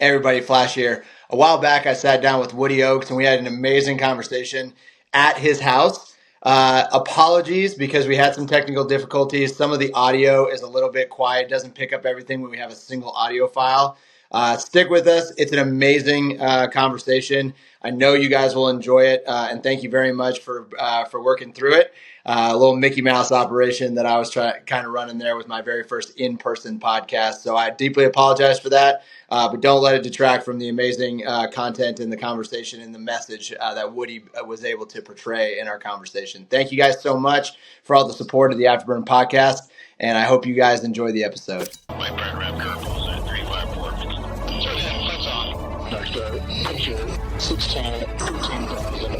Everybody, Flash here. A while back, I sat down with Woody Oakes and we had an amazing conversation at his house. Apologies because we had some technical difficulties. Some of the audio is a little bit quiet, doesn't pick up everything when we have a single audio file. Stick with us. It's an amazing conversation. I know you guys will enjoy it, and thank you very much for working through it. A little Mickey Mouse operation that I was kind of running there with my very first in-person podcast. So I deeply apologize for that, but don't let it detract from the amazing content and the conversation and the message that Woody was able to portray in our conversation. Thank you guys so much for all the support of the Afterburn Podcast, and I hope you guys enjoy the episode. My program curveballs at 354. Turn in, lights on. Next picture, 16, 13,000,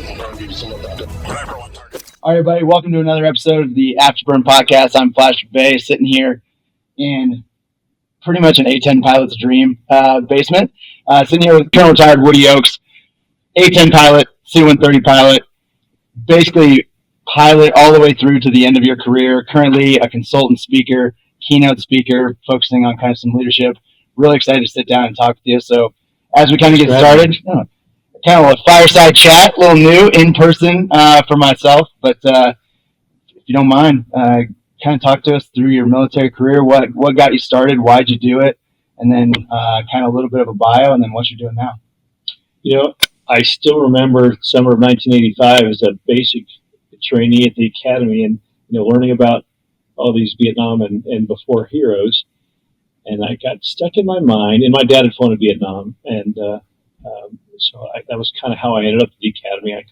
All right, everybody, welcome to another episode of the Afterburn Podcast. I'm Flash McVay, sitting here in pretty much an A-10 pilot's dream basement. Sitting here with current retired Woody Oakes, A-10 pilot, C-130 pilot, basically pilot all the way through to the end of your career. Currently a consultant speaker, keynote speaker, focusing on kind of some leadership. Really excited to sit down and talk with you. So as we kind of get started, kind of a fireside chat, a little new in person for myself, but if you don't mind, kind of talk to us through your military career. What got you started? Why'd you do it? And then kind of a little bit of a bio, and then what you're doing now. You know, I still remember summer of 1985 as a basic trainee at the academy, and learning about all these Vietnam and before heroes, and I got stuck in my mind. And my dad had flown to Vietnam, and so that was kind of how I ended up at the academy. I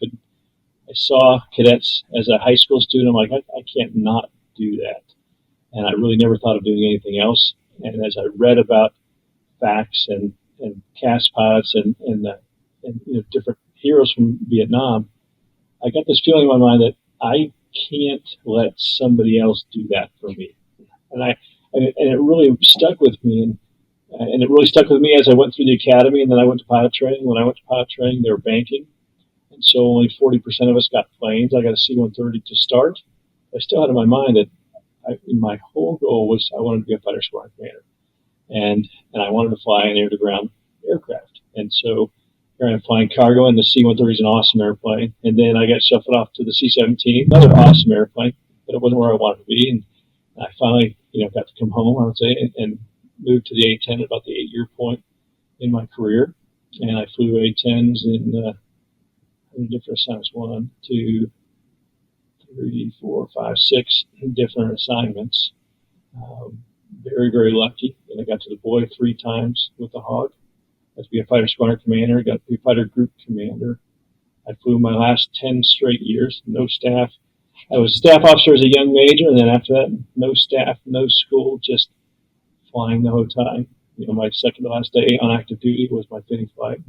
saw cadets as a high school student. I'm like, I can't not do that. And I really never thought of doing anything else. And as I read about facts and cast pilots and different heroes from Vietnam, I got this feeling in my mind that I can't let somebody else do that for me. And it really stuck with me. And it really stuck with me as I went through the academy, and then I went to pilot training. When I went to pilot training, they were banking, and so only 40% of us got planes. I got a C-130 to start. I still had in my mind that my whole goal was I wanted to be a fighter squadron commander, and I wanted to fly an air-to-ground aircraft. And so here I am flying cargo, and the C-130 is an awesome airplane. And then I got shuffled off to the C-17, another awesome airplane, but it wasn't where I wanted to be. And I finally, got to come home, I would say, and moved to the A-10 at about the 8-year point in my career, and I flew A-10s in different assignments, 1, 2, 3, 4, 5, 6 different assignments. Very, very lucky, and I got to deploy 3 times with the Hog. Got to be a fighter squadron commander, got to be a fighter group commander. I flew my last 10 straight years, no staff. I was a staff officer as a young major, and then after that, no staff, no school, just flying the whole time. My second to last day on active duty was my fitting flight.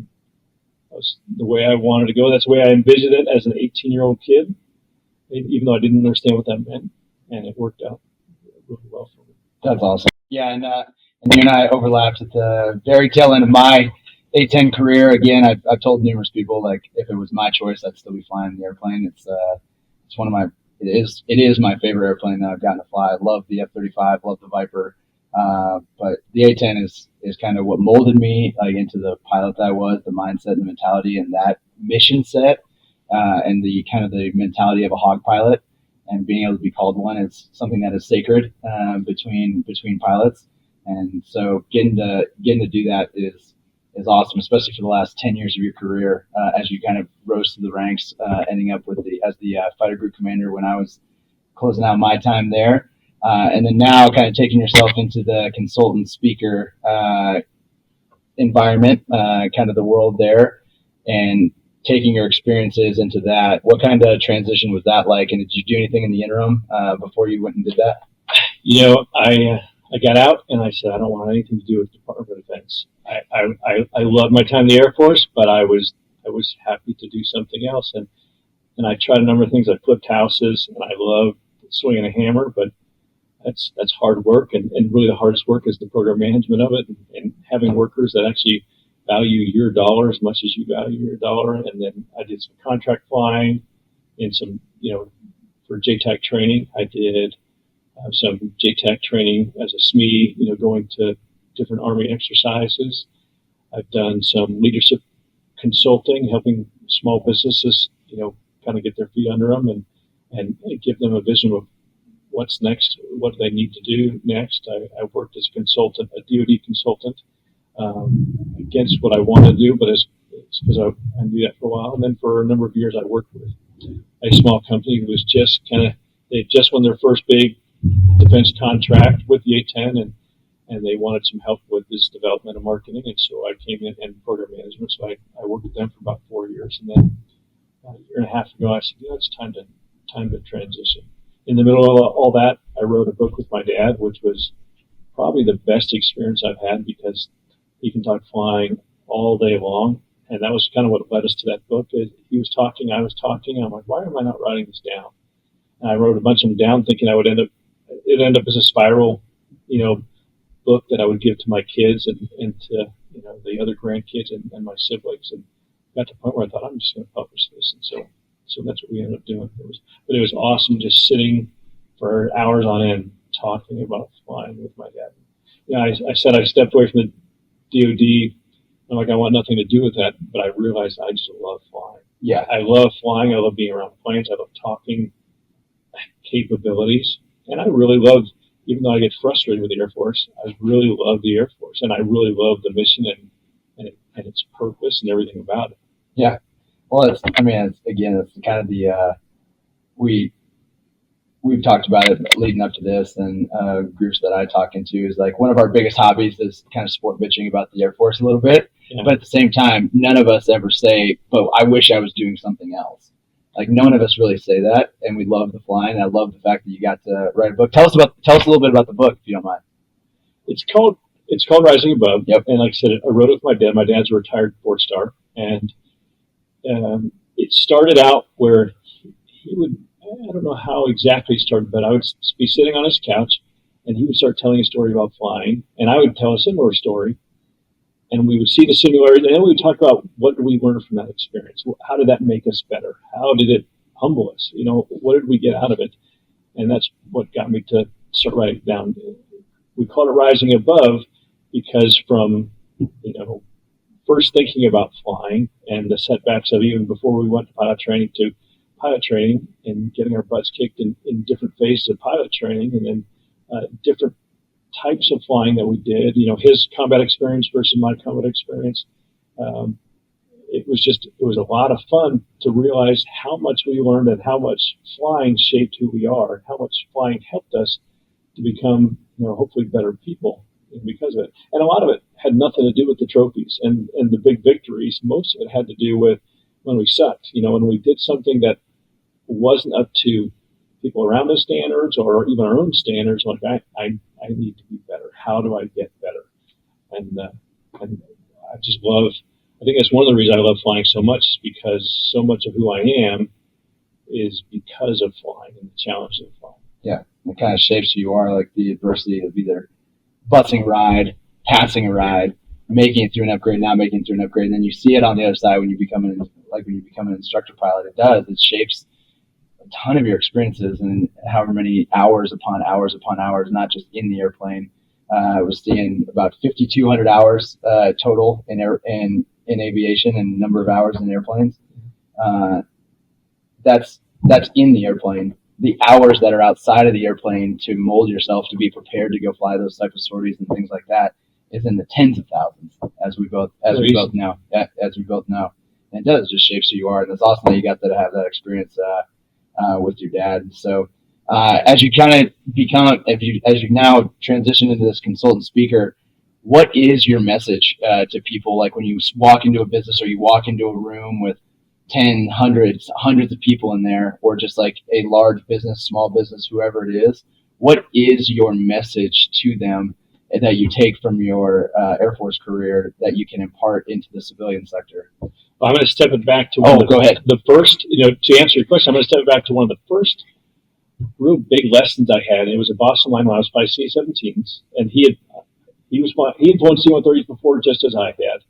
That was the way I wanted to go. That's the way I envisioned it as an 18-year-old kid, even though I didn't understand what that meant, and it worked out really well for me. That's awesome. Yeah, and you and I overlapped at the very tail end of my A-10 career. Again, I've told numerous people, like, if it was my choice, I'd still be flying the airplane. It's one of my it is my favorite airplane that I've gotten to fly. I love the F-35, love the Viper. But the A-10 is kind of what molded me into the pilot that I was, the mindset and the mentality and that mission set, and the kind of the mentality of a Hog pilot, and being able to be called one is something that is sacred between pilots. And so getting to do that is awesome, especially for the last 10 years of your career, as you kind of rose through the ranks, ending up as the fighter group commander when I was closing out my time there. And then now kind of taking yourself into the consultant speaker environment, kind of the world there, and taking your experiences into that. What kind of transition was that like? And did you do anything in the interim before you went and did that? I got out and I said, I don't want anything to do with the Department of Defense. I loved my time in the Air Force, but I was happy to do something else. And I tried a number of things. I flipped houses, and I love swinging a hammer, but that's hard work, and really the hardest work is the program management of it, and having workers that actually value your dollar as much as you value your dollar. And then I did some contract flying and some, for JTAC training. I did some JTAC training as a SME, going to different Army exercises. I've done some leadership consulting, helping small businesses, kind of get their feet under them and give them a vision of what's next, what they need to do next. I worked as a consultant, a DoD consultant, against what I wanted to do, but it's because I knew that for a while. And then for a number of years, I worked with a small company who was they just won their first big defense contract with the A-10, and they wanted some help with business development and marketing. And so I came in and program management. So I worked with them for about 4 years. And then a year and a half ago, I said, it's time to transition. In the middle of all that, I wrote a book with my dad, which was probably the best experience I've had because he can talk flying all day long. And that was kind of what led us to that book. He was talking, I was talking. I'm like, why am I not writing this down? And I wrote a bunch of them down thinking it'd end up as a spiral, book that I would give to my kids and to, the other grandkids and my siblings. And got to the point where I thought, I'm just going to publish this. And so that's what we ended up doing. But it was awesome just sitting for hours on end talking about flying with my dad. I said I stepped away from the DoD. I'm like, I want nothing to do with that, but I realized I just love flying. Yeah. I love flying. I love being around planes. I love talking capabilities. And I really love, even though I get frustrated with the Air Force, I really love the Air Force. And I really love the mission and its purpose and everything about it. Yeah. Well, it's kind of the, we've talked about it leading up to this, and groups that I talk into is like one of our biggest hobbies is kind of sport bitching about the Air Force a little bit. Yeah. But at the same time, none of us ever say, but I wish I was doing something else. Like none of us really say that, and we love the flying. I love the fact that you got to write a book. Tell us a little bit about the book, if you don't mind. It's called Rising Above. Yep. And like I said, I wrote it with my dad. My dad's a retired 4-star, and it started out where he would, I don't know how exactly it started, but I would be sitting on his couch and he would start telling a story about flying, and I would tell a similar story, and we would see the similarities, and then we would talk about what did we learn from that experience? How did that make us better? How did it humble us? What did we get out of it? And that's what got me to start writing it down. We call it Rising Above because from, first thinking about flying and the setbacks of even before we went to pilot training to pilot training and getting our butts kicked in different phases of pilot training, and then different types of flying that we did, his combat experience versus my combat experience. It was a lot of fun to realize how much we learned and how much flying shaped who we are, and how much flying helped us to become, hopefully better people because of it. And a lot of it had nothing to do with the trophies and the big victories. Most of it had to do with when we sucked, when we did something that wasn't up to people around us standards or even our own standards. Like I need to be better. How do I get better? And I just love. I think that's one of the reasons I love flying so much, is because so much of who I am is because of flying and the challenge of flying. Yeah, it kind of shapes who you are, like the adversity of either busing a ride, passing a ride, making it through an upgrade, not making it through an upgrade, and then you see it on the other side when you become an instructor pilot. It does. It shapes a ton of your experiences and however many hours upon hours upon hours, not just in the airplane. I was seeing about 5,200 hours total in aviation and number of hours in airplanes. That's in the airplane. The hours that are outside of the airplane to mold yourself to be prepared to go fly those type of sorties and things like that is in the tens of thousands, as we both know. And it does, just shapes who you are, and it's awesome that you got to have that experience with your dad. So as you kind of as you now transition into this consultant speaker, what is your message to people? Like when you walk into a business or you walk into a room with 10, hundreds of people in there, or just like a large business, small business, whoever it is, what is your message to them that you take from your Air Force career that you can impart into the civilian sector? Well, I'm going to step it back to go ahead. The first, to answer your question, I'm going to step it back to one of the first real big lessons I had. It was a boss of mine when I was flying C-17s, and he had flown C-130s before, just as I had.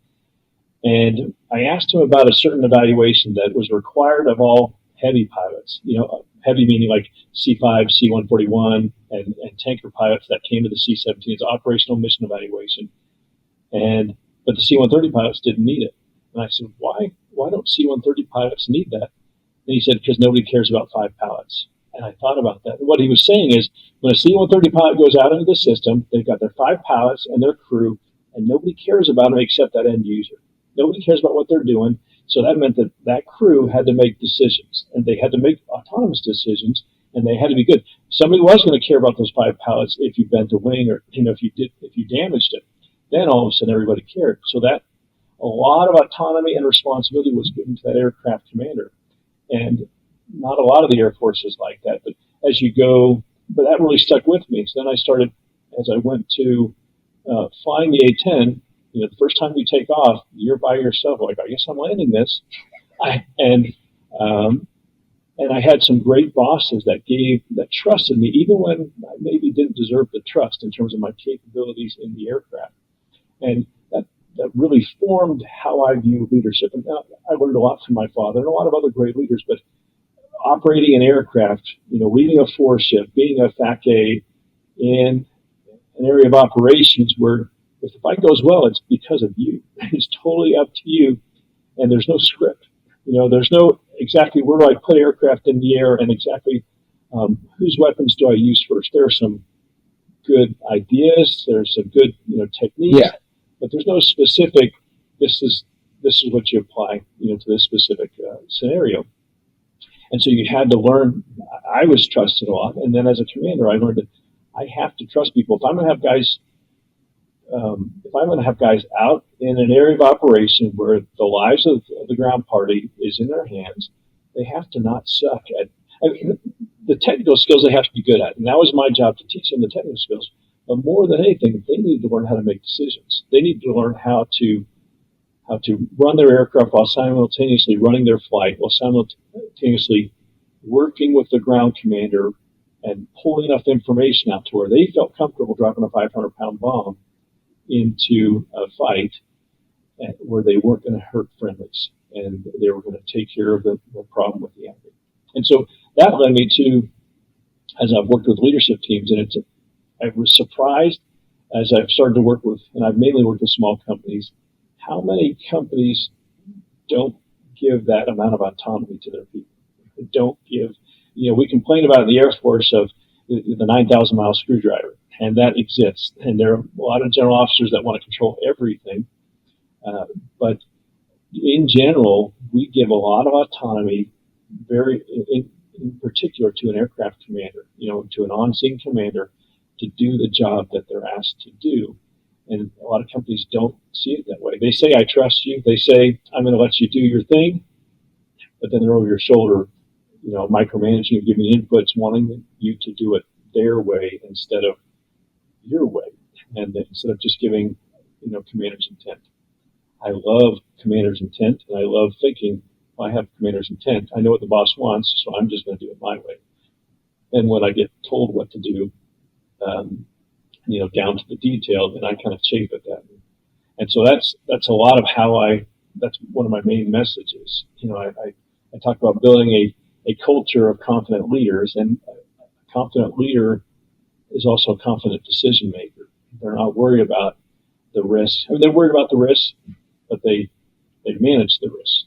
And I asked him about a certain evaluation that was required of all heavy pilots, heavy meaning like C-5, C-141, and tanker pilots that came to the C-17s, operational mission evaluation. And but the C-130 pilots didn't need it. And I said, why don't C-130 pilots need that? And he said, because nobody cares about 5 pilots. And I thought about that. And what he was saying is, when a C-130 pilot goes out into the system, they've got their 5 pilots and their crew, and nobody cares about them except that end user. Nobody cares about what they're doing. So that meant that that crew had to make decisions, and they had to make autonomous decisions, and they had to be good. Somebody was going to care about those 5 pilots if you bent a wing, or if you damaged it. Then all of a sudden everybody cared. So that a lot of autonomy and responsibility was given to that aircraft commander, and not a lot of the Air Force is like that. But as you go, but that really stuck with me. So then I started, as I went to flying the A-10. The first time you take off, you're by yourself. Like, I guess I'm landing this. And I had some great bosses that trusted me, even when I maybe didn't deserve the trust in terms of my capabilities in the aircraft. And that really formed how I view leadership. And I learned a lot from my father and a lot of other great leaders. But operating an aircraft, leading a 4-ship, being a FAC-A in an area of operations where if the fight goes well, it's because of you. It's totally up to you, and there's no script. There's no exactly where do I put aircraft in the air and exactly whose weapons do I use first. There are some good ideas. There's some good techniques, but there's no specific. This is what you apply to this specific scenario. And so you had to learn. I was trusted a lot, and then as a commander, I learned that I have to trust people. If I'm going to have guys. If I'm going to have guys out in an area of operation where the lives of the ground party is in their hands, they have to not suck at the technical skills. They have to be good at, and that was my job to teach them the technical skills. But more than anything, they need to learn how to make decisions. They need to learn how to run their aircraft while simultaneously running their flight, while simultaneously working with the ground commander and pulling enough information out to where they felt comfortable dropping a 500-pound bomb into a fight where they weren't going to hurt friendlies and they were going to take care of the problem with the enemy. And so that led me to, as I've worked with leadership teams, and I was surprised as I've started to work with, and I've mainly worked with small companies, how many companies don't give that amount of autonomy to their people. Don't give, we complain about in the Air Force of the 9,000-mile screwdriver. And that exists. And there are a lot of general officers that want to control everything. But in general, we give a lot of autonomy, in particular to an aircraft commander, to an on-scene commander to do the job that they're asked to do. And a lot of companies don't see it that way. They say, I trust you. They say, I'm going to let you do your thing. But then they're over your shoulder, micromanaging, giving inputs, wanting you to do it their way instead of your way, and instead of just giving, commander's intent. I love commander's intent, and I love thinking, well, I have commander's intent. I know what the boss wants, so I'm just going to do it my way. And when I get told what to do, down to the detail, then I kind of chafe at that. And so that's a lot of that's one of my main messages. I talk about building a culture of confident leaders, and a confident leader is also a confident decision maker. They're not worried about the risk. They're worried about the risk, but they manage the risk.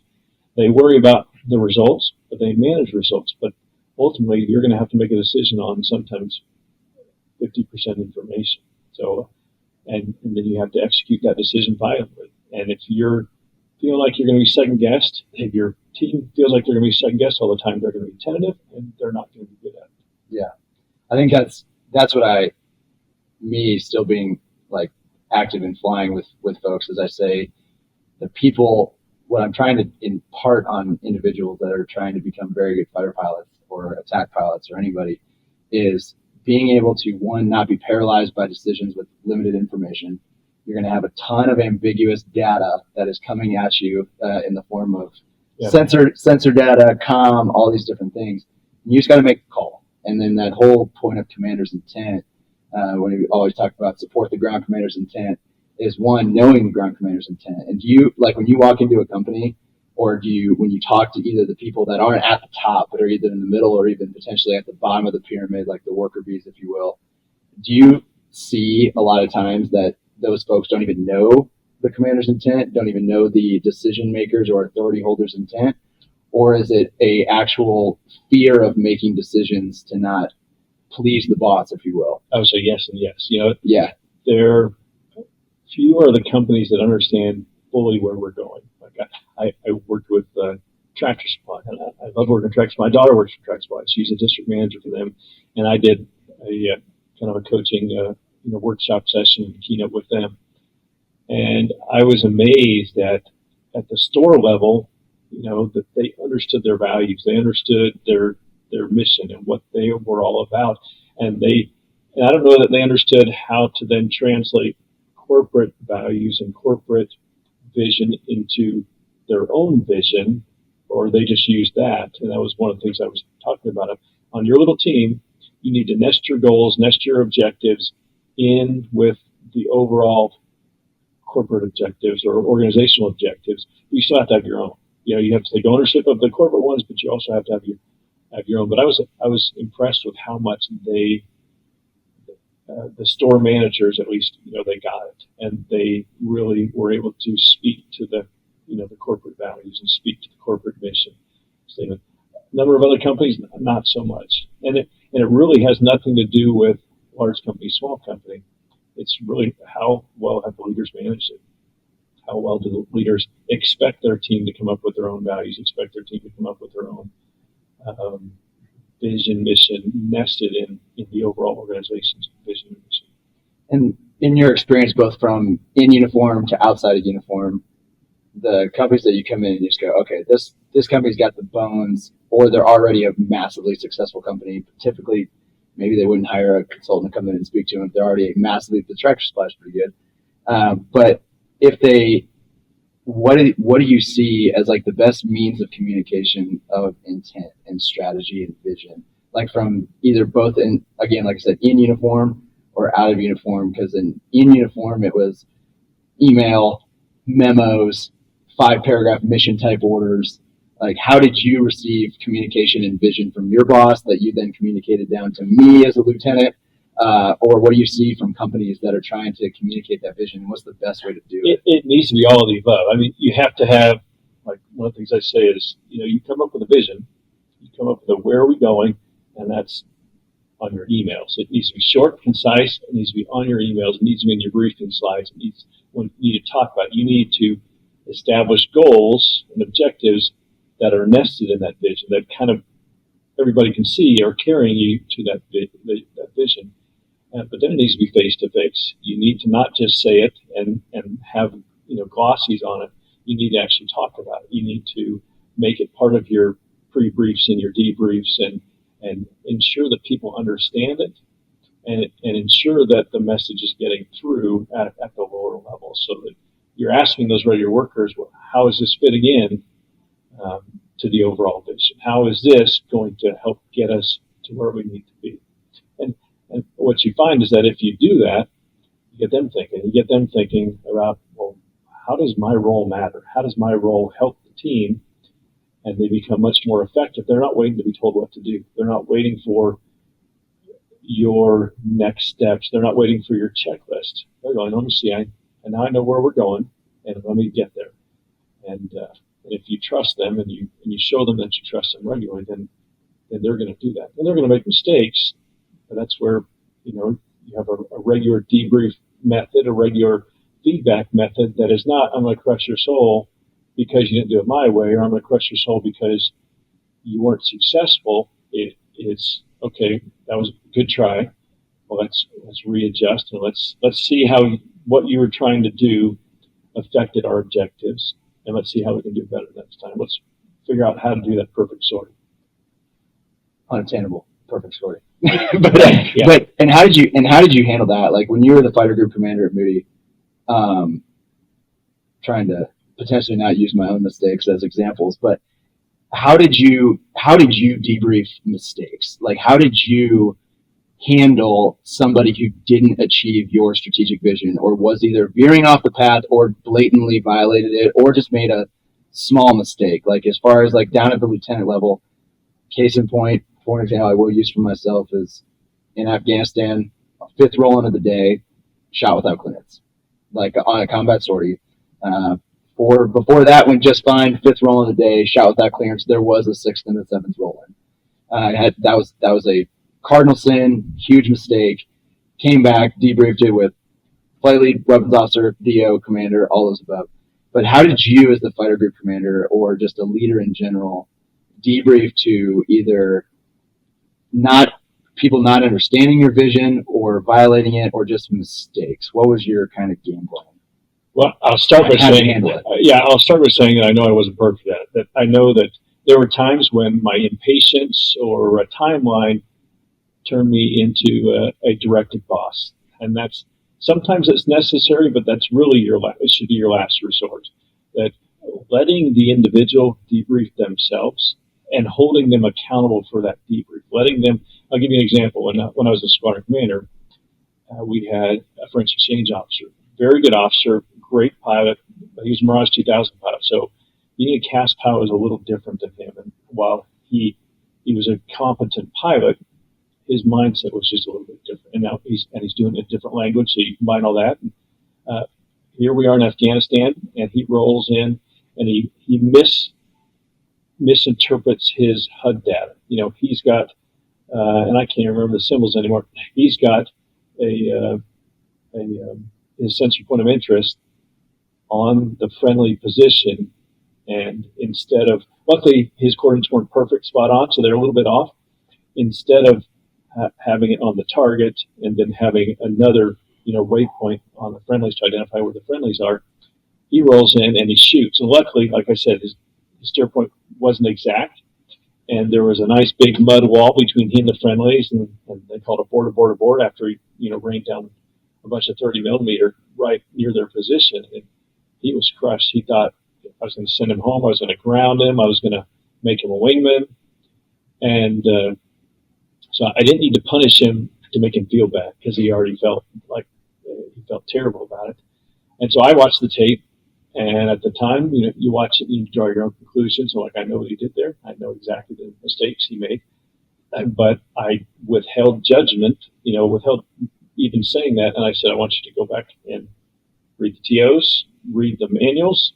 They worry about the results, but they manage results. But ultimately, you're going to have to make a decision on sometimes 50% information. So, and then you have to execute that decision violently. And if you're feeling like you're going to be second guessed, if your team feels like they're going to be second guessed all the time, they're going to be tentative and they're not going to be good at it. Yeah, I think that's what me still being like active in flying with folks, as I say, the people, what I'm trying to impart on individuals that are trying to become very good fighter pilots or attack pilots or anybody is being able to, one, not be paralyzed by decisions with limited information. You're going to have a ton of ambiguous data that is coming at you in the form of sensor data, comm, all these different things. And you just got to make the call. And then that whole point of commander's intent, when we always talk about support the ground commander's intent, is one, knowing the ground commander's intent. And do you, like when you walk into a company, or do you, when you talk to either the people that aren't at the top, but are either in the middle or even potentially at the bottom of the pyramid, like the worker bees, if you will, do you see a lot of times that those folks don't even know the commander's intent, don't even know the decision makers or authority holders' intent? Or is it a actual fear of making decisions to not please the boss, if you will? I would say yes and yes. Yeah. There few are the companies that understand fully where we're going. Like I worked with Tractor Supply, and I love working at Tractor Supply. My daughter works for Tractor Supply. She's a district manager for them, and I did a kind of a coaching workshop session keynote with them. And I was amazed at the store level, that they understood their values, they understood their mission and what they were all about, and I don't know that they understood how to then translate corporate values and corporate vision into their own vision, or they just used that. And that was one of the things I was talking about. On your little team, you need to nest your goals, nest your objectives in with the overall corporate objectives or organizational objectives. But you still have to have your own. You have to take ownership of the corporate ones, but you also have to have your own. But I was impressed with how much the store managers, at least, they got it, and they really were able to speak to the corporate values and speak to the corporate mission statement. A number of other companies, not so much, and it really has nothing to do with large company, small company. It's really how well have the leaders managed it. How well do the leaders expect their team to come up with their own values, expect their team to come up with their own vision, mission, nested in the overall organization's vision and mission. And in your experience, both from in uniform to outside of uniform, the companies that you come in and you just go, okay, this company's got the bones, or they're already a massively successful company. Typically, maybe they wouldn't hire a consultant to come in and speak to them if they're already the Tractor Supply is pretty good. But if they, what do you see as like the best means of communication of intent and strategy and vision? Like from either both in, again, like I said, in uniform or out of uniform, because in uniform it was email, memos, 5-paragraph mission type orders. Like, how did you receive communication and vision from your boss that you then communicated down to me as a lieutenant? Or what do you see from companies that are trying to communicate that vision? And what's the best way to do it? It needs to be all of the above. I mean, you have to have, like, one of the things I say is, you come up with a vision, you come up with where are we going, and that's on your emails. It needs to be short, concise. It needs to be on your emails. It needs to be in your briefing slides. When you need to talk about it, you need to establish goals and objectives that are nested in that vision, that kind of everybody can see are carrying you to that vision. But then it needs to be face to face. You need to not just say it and have glossies on it. You need to actually talk about it. You need to make it part of your pre-briefs and your debriefs, and ensure that people understand it, and ensure that the message is getting through at the lower level, so that you're asking those regular workers, well, how is this fitting in to the overall vision? How is this going to help get us to where we need to be? And what you find is that if you do that, you get them thinking. You get them thinking about, well, how does my role matter? How does my role help the team? And they become much more effective. They're not waiting to be told what to do. They're not waiting for your next steps. They're not waiting for your checklist. They're going, let me see, and now I know where we're going, and let me get there. And if you trust them and you show them that you trust them regularly, then they're going to do that. And they're going to make mistakes. But that's where, you have a regular debrief method, a regular feedback method that is not, I'm going to crush your soul because you didn't do it my way, or I'm going to crush your soul because you weren't successful. It's, okay, that was a good try. Well, let's readjust, and let's see how what you were trying to do affected our objectives, and let's see how we can do it better next time. Let's figure out how to do that perfect sorting. Unattainable, perfect sorting. But how did you handle that? Like when you were the fighter group commander at Moody, trying to potentially not use my own mistakes as examples, but how did you debrief mistakes? Like how did you handle somebody who didn't achieve your strategic vision, or was either veering off the path or blatantly violated it, or just made a small mistake? Like as far as like down at the lieutenant level, case in point, for an example I will use for myself is in Afghanistan, 5th roll-in of the day, shot without clearance. Like on a combat sortie, Before that went just fine. 5th roll of the day, shot without clearance. There was a 6th and a 7th roll in. That was a cardinal sin, huge mistake. Came back, debriefed it with flight lead, weapons officer, DO, commander, all those above. But how did you, as the fighter group commander or just a leader in general, debrief to either people not understanding your vision or violating it, or just mistakes? What was your kind of game plan? Well, I'll start by saying, I'll start by saying that I know I wasn't perfect at it. That I know that there were times when my impatience or a timeline turned me into a directed boss, and sometimes it's necessary, but that's really it should be your last resort. That letting the individual debrief themselves and holding them accountable for that debrief. I'll give you an example. When I was a squadron commander, we had a French exchange officer, very good officer, great pilot. He was a Mirage 2000 pilot, so being a CAS pilot was a little different than him. And while he was a competent pilot, his mindset was just a little bit different. And now he's doing a different language, so you combine all that. And, here we are in Afghanistan, and he rolls in, and he misinterprets his HUD data. He's got, and I can't remember the symbols anymore. He's got his sensor point of interest on the friendly position, and instead of, luckily his coordinates weren't perfect, spot on, so they're a little bit off. Instead of having it on the target and then having another, waypoint on the friendlies to identify where the friendlies are, he rolls in and he shoots. And luckily, like I said, his steer point wasn't exact, and there was a nice big mud wall between he and the friendlies, and they called it board after he, rained down a bunch of 30 millimeter right near their position, and he was crushed. He thought I was going to send him home. I was going to ground him. I was going to make him a wingman, and so I didn't need to punish him to make him feel bad, because he already felt like he felt terrible about it. And so I watched the tape, and at the time, you watch it and you draw your own conclusions. So, I know what he did there. I know exactly the mistakes he made. But I withheld judgment, withheld even saying that. And I said, I want you to go back and read the TOs, read the manuals,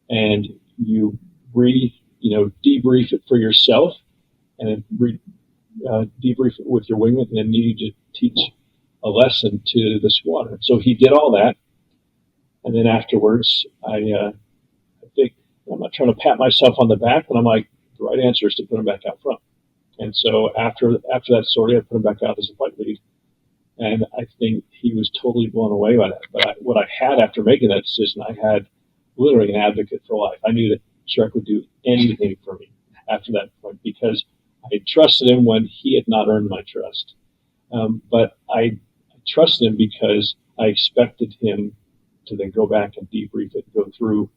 and you debrief it for yourself, and then debrief it with your wingman, and then you need to teach a lesson to the squadron. So he did all that, and then afterwards, I think, I'm not trying to pat myself on the back, but I'm like, the right answer is to put him back out front. And so after that sortie, I put him back out as a flight lead, and I think he was totally blown away by that. But what I had after making that decision, I had literally an advocate for life. I knew that Shrek would do anything for me after that point, because I trusted him when he had not earned my trust. But I trusted him because I expected him to then go back and debrief it, go through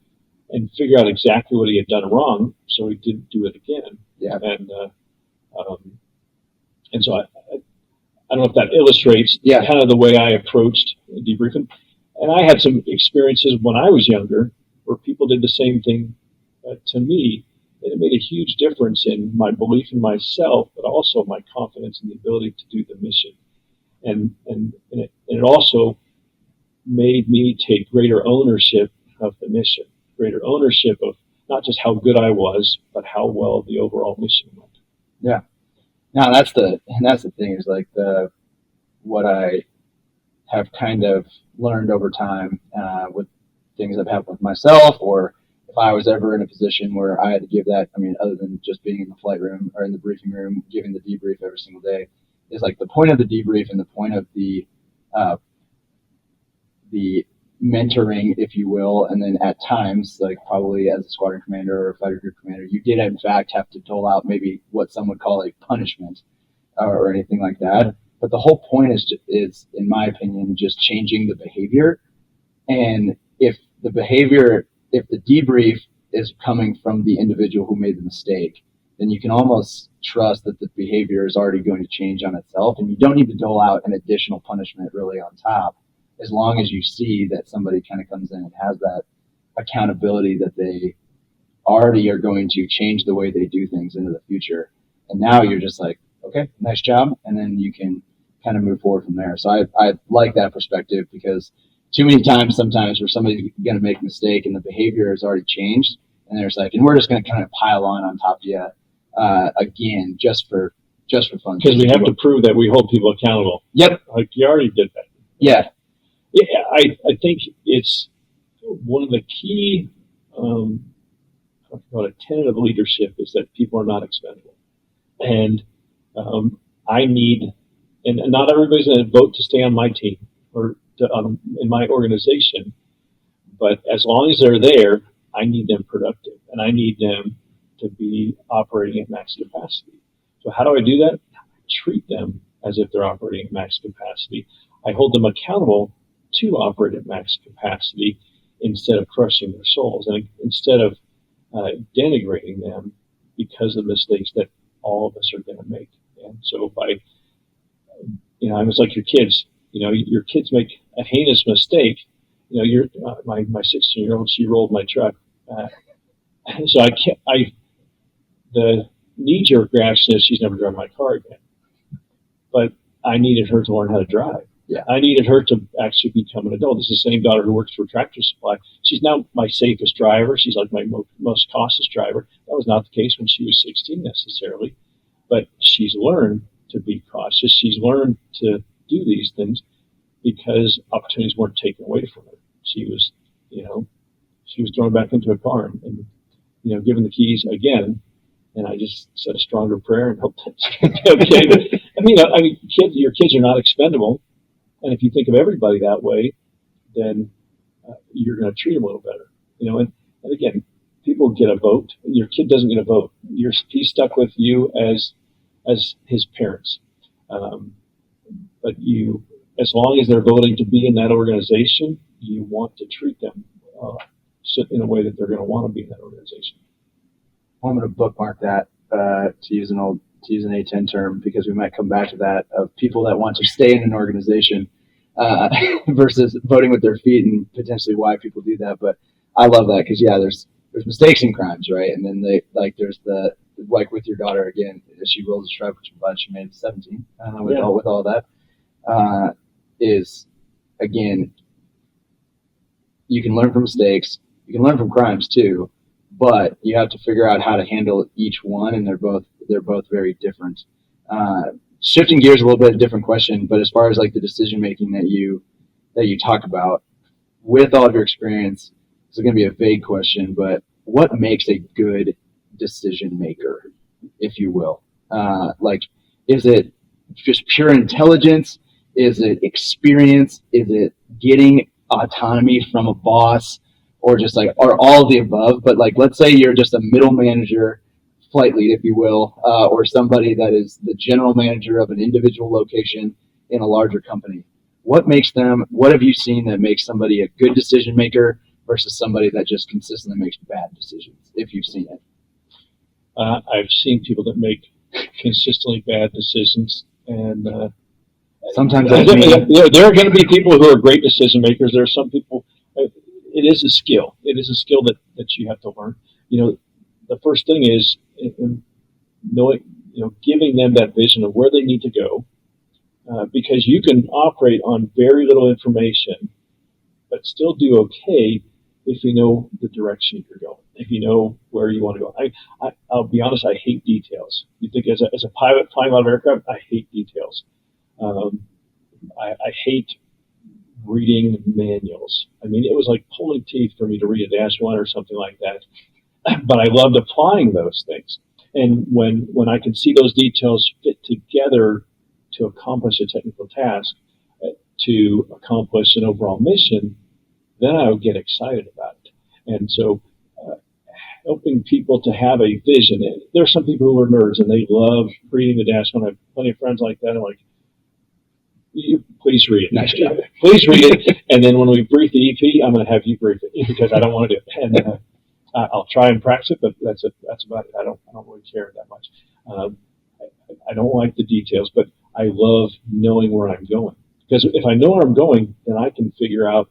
and figure out exactly what he had done wrong, so he didn't do it again. Yeah. And so I don't know if that illustrates kind of the way I approached debriefing. And I had some experiences when I was younger where people did the same thing to me, and it made a huge difference in my belief in myself, but also my confidence in the ability to do the mission. And it also made me take greater ownership of the mission, greater ownership of not just how good I was, but how well the overall mission went. Yeah. No, that's the thing, is like what I have kind of learned over time with things I've happened with myself, or if I was ever in a position where I had to give that, other than just being in the flight room or in the briefing room, giving the debrief every single day, is like the point of the debrief and the point of the mentoring, if you will. And then at times, like probably as a squadron commander or a fighter group commander, you did in fact have to dole out maybe what some would call a punishment or anything like that. But the whole point is, in my opinion, just changing the behavior. And if the debrief is coming from the individual who made the mistake, then you can almost trust that the behavior is already going to change on itself, and you don't need to dole out an additional punishment really on top, as long as you see that somebody kind of comes in and has that accountability that they already are going to change the way they do things into the future. And now you're just like, okay, nice job. And then you can kind of move forward from there. So I like that perspective, because too many times sometimes where somebody's going to make a mistake and the behavior has already changed, and there's like, and we're just going to kind of pile on top of you again just for fun. Because we have to prove that we hold people accountable. Yep. Like you already did that. Yeah. Yeah, I think it's one of the key a tenet of leadership is that people are not expendable. And I need, and not everybody's going to vote to stay on my team or in my organization, but as long as they're there, I need them productive and I need them to be operating at max capacity. So how do I do that? I treat them as if they're operating at max capacity. I hold them accountable to operate at max capacity instead of crushing their souls and instead of denigrating them because of mistakes that all of us are going to make. And so by, I was like your kids, your kids make a heinous mistake. My 16-year-old, she rolled my truck. So the knee-jerk reaction is she's never driven my car again. But I needed her to learn how to drive. Yeah. I needed her to actually become an adult. This is the same daughter who works for Tractor Supply. She's now my safest driver. She's like my most cautious driver. That was not the case when she was 16 necessarily. But she's learned to be cautious. She's learned to do these things because opportunities weren't taken away from her. She was thrown back into a car and given the keys again. And I just said a stronger prayer and hoped that's okay. But, your kids are not expendable. And if you think of everybody that way, then you're going to treat them a little better. And again, people get a vote. Your kid doesn't get a vote. He's stuck with you as his parents. But as long as they're voting to be in that organization, you want to treat them in a way that they're going to want to be in that organization. I'm going to bookmark that to use an A-10 term, because we might come back to that, of people that want to stay in an organization versus voting with their feet, and potentially why people do that. But I love that because there's mistakes and crimes, right? And then there's the, like with your daughter again, she rolled the truck, which I'm glad she made 17. I don't know with all that is, again, you can learn from mistakes, you can learn from crimes too, but you have to figure out how to handle each one, and they're both very different. Shifting gears a little bit, a different question, but as far as like the decision making that you talk about, with all of your experience, this is going to be a vague question, but what makes a good decision maker, if you will? Is it just pure intelligence? Is it experience? Is it getting autonomy from a boss? Or just or all of the above? But let's say you're just a middle manager, flight lead, if you will, or somebody that is the general manager of an individual location in a larger company. What have you seen that makes somebody a good decision maker versus somebody that just consistently makes bad decisions, if you've seen it? I've seen people that make consistently bad decisions, and sometimes there are going to be people who are great decision makers. There are some people. It is a skill. It is a skill that you have to learn. The first thing is knowing, giving them that vision of where they need to go, because you can operate on very little information, but still do okay if you know the direction you're going, if you know where you want to go. I'll be honest, I hate details. You think as a pilot flying a lot of aircraft, I hate details. I hate reading manuals. It was like pulling teeth for me to read a Dash 1 or something like that. But I loved applying those things. And when I could see those details fit together to accomplish a technical task, to accomplish an overall mission, then I would get excited about it. And so helping people to have a vision. There are some people who are nerds and they love reading the Dash 1. I have plenty of friends like that. I'm like, please read it. Nice job. Please read it. And then when we brief the EP, I'm going to have you brief it because I don't want to do it. And I'll try and practice it, but that's about it. I don't really care that much. I don't like the details, but I love knowing where I'm going. Because if I know where I'm going, then I can figure out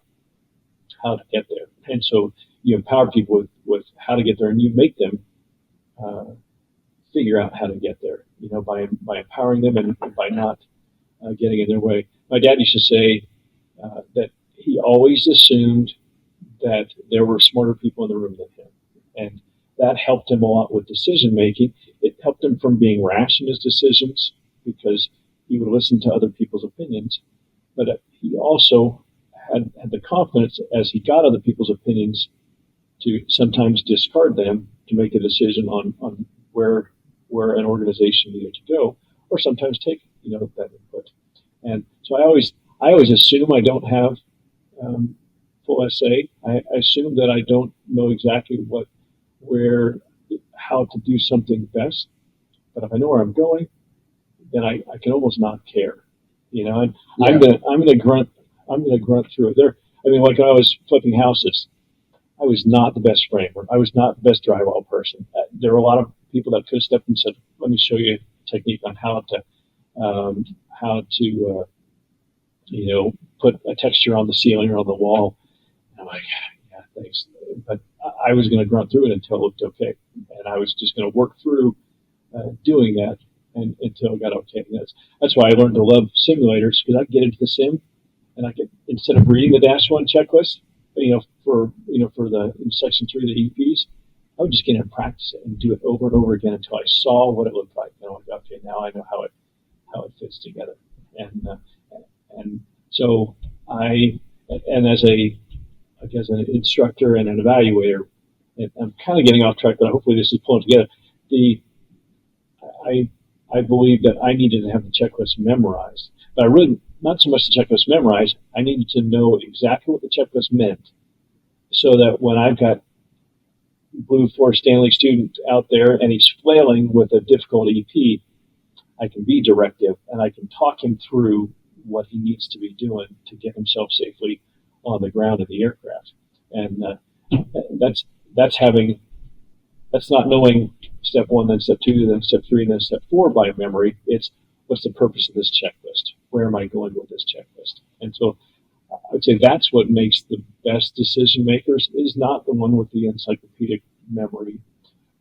how to get there. And so you empower people with how to get there, and you make them figure out how to get there. By empowering them and by not getting in their way. My dad used to say that he always assumed that there were smarter people in the room than him. And that helped him a lot with decision making. It helped him from being rash in his decisions because he would listen to other people's opinions. But he also had the confidence as he got other people's opinions to sometimes discard them to make a decision on where an organization needed to go, or sometimes take that input. And so I always assume I don't have full SA. I assume that I don't know exactly how to do something best. But if I know where I'm going, then I can almost not care. And I'm gonna grunt through it. Like when I was flipping houses, I was not the best framer. I was not the best drywall person. There were a lot of people that could have stepped and said, "Let me show you a technique on how to put a texture on the ceiling or on the wall." And I'm like, "Yeah, thanks." But I was going to grunt through it until it looked okay, and I was just going to work through doing that until it got okay. And that's why I learned to love simulators, because I get into the sim, and I could, instead of reading the Dash 1 checklist, for the in section 3 of the EPs, I would just get in and practice it and do it over and over again until I saw what it looked like. And I'm like, okay, now I know how it fits together. And so as an instructor and an evaluator, and I'm kind of getting off track, but hopefully this is pulling together. I believe that I needed to have the checklist memorized, but I really not so much the checklist memorized. I needed to know exactly what the checklist meant, so that when I've got Blue Force Stanley student out there and he's flailing with a difficult EP, I can be directive and I can talk him through what he needs to be doing to get himself safely on the ground in the aircraft. And that's not knowing step 1, then step 2, then step 3, then step 4 by memory. It's what's the purpose of this checklist? Where am I going with this checklist? And so I would say that's what makes the best decision makers, is not the one with the encyclopedic memory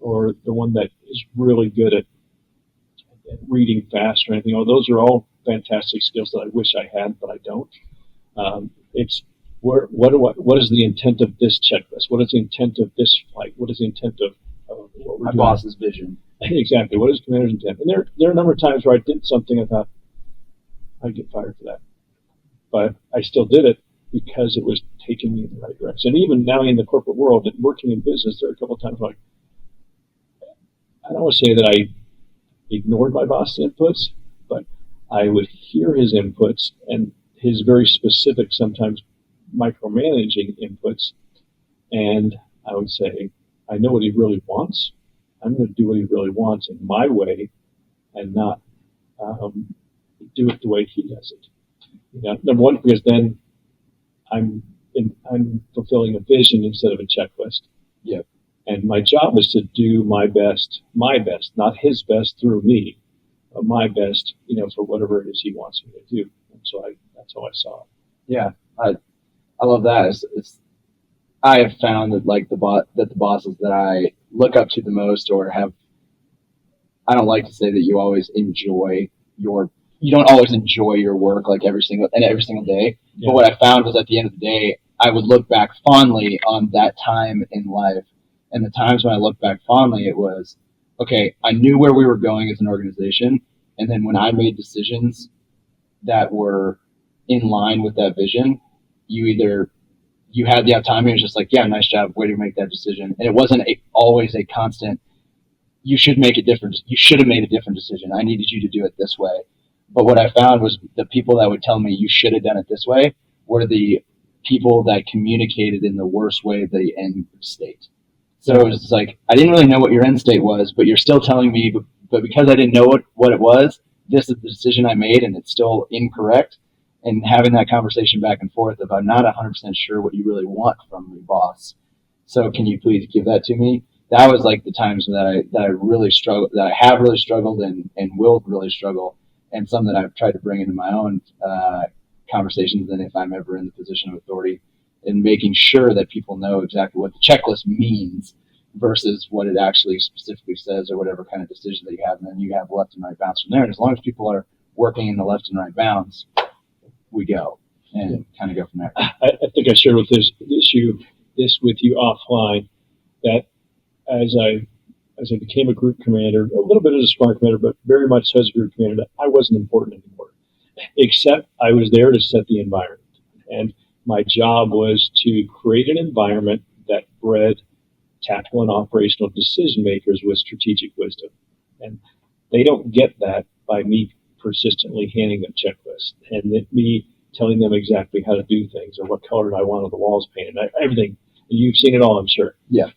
or the one that is really good at reading fast or anything. Those are all fantastic skills that I wish I had, but I don't. It's what is the intent of this checklist? What is the intent of this flight? What is the intent of what we're My doing? boss's vision. Exactly. What is commander's intent? And there are a number of times where I did something I thought I'd get fired for that, but I still did it because it was taking me in the right direction. And even now in the corporate world and working in business, there are a couple of times like, I don't want to say that I ignored my boss's inputs, but I would hear his inputs and his very specific, sometimes micromanaging inputs, and I would say, I know what he really wants. I'm going to do what he really wants in my way, and not do it the way he does it. Number one, because then I'm fulfilling a vision instead of a checklist. Yeah. And my job is to do my best, not his best through me, but my best, for whatever it is he wants me to do. And so that's how I saw it. Yeah, I love that. I have found that the bosses that I look up to the most, or have, I don't like to say that you don't always enjoy your work like every single day. Yeah. But what I found was at the end of the day, I would look back fondly on that time in life. And the times when I look back fondly, it was, okay, I knew where we were going as an organization. And then when I made decisions that were in line with that vision, you had the autonomy. It was just like, yeah, nice job, way to make that decision. And it wasn't always a constant, you should have made a different decision. I needed you to do it this way. But what I found was the people that would tell me you should have done it this way were the people that communicated in the worst way of the end state. So it was like, I didn't really know what your end state was, but you're still telling me, but because I didn't know what it was, this is the decision I made and it's still incorrect. And having that conversation back and forth of, I'm not 100% sure what you really want from your boss. So can you please give that to me? That was like the times that I really struggled, that I have really struggled and will really struggle, and some that I've tried to bring into my own conversations. And if I'm ever in the position of authority, in making sure that people know exactly what the checklist means versus what it actually specifically says, or whatever kind of decision that you have, and then you have left and right bounds from there. And as long as people are working in the left and right bounds, we go. and kind of go from there. I think I shared this with you offline, that as I became a group commander, a little bit as a squadron commander, but very much so as a group commander, that I wasn't important anymore. Except I was there to set the environment. And my job was to create an environment that bred tactical and operational decision makers with strategic wisdom. And they don't get that by me persistently handing them checklists and me telling them exactly how to do things or what color I wanted the walls painted, everything. You've seen it all, I'm sure. Yeah.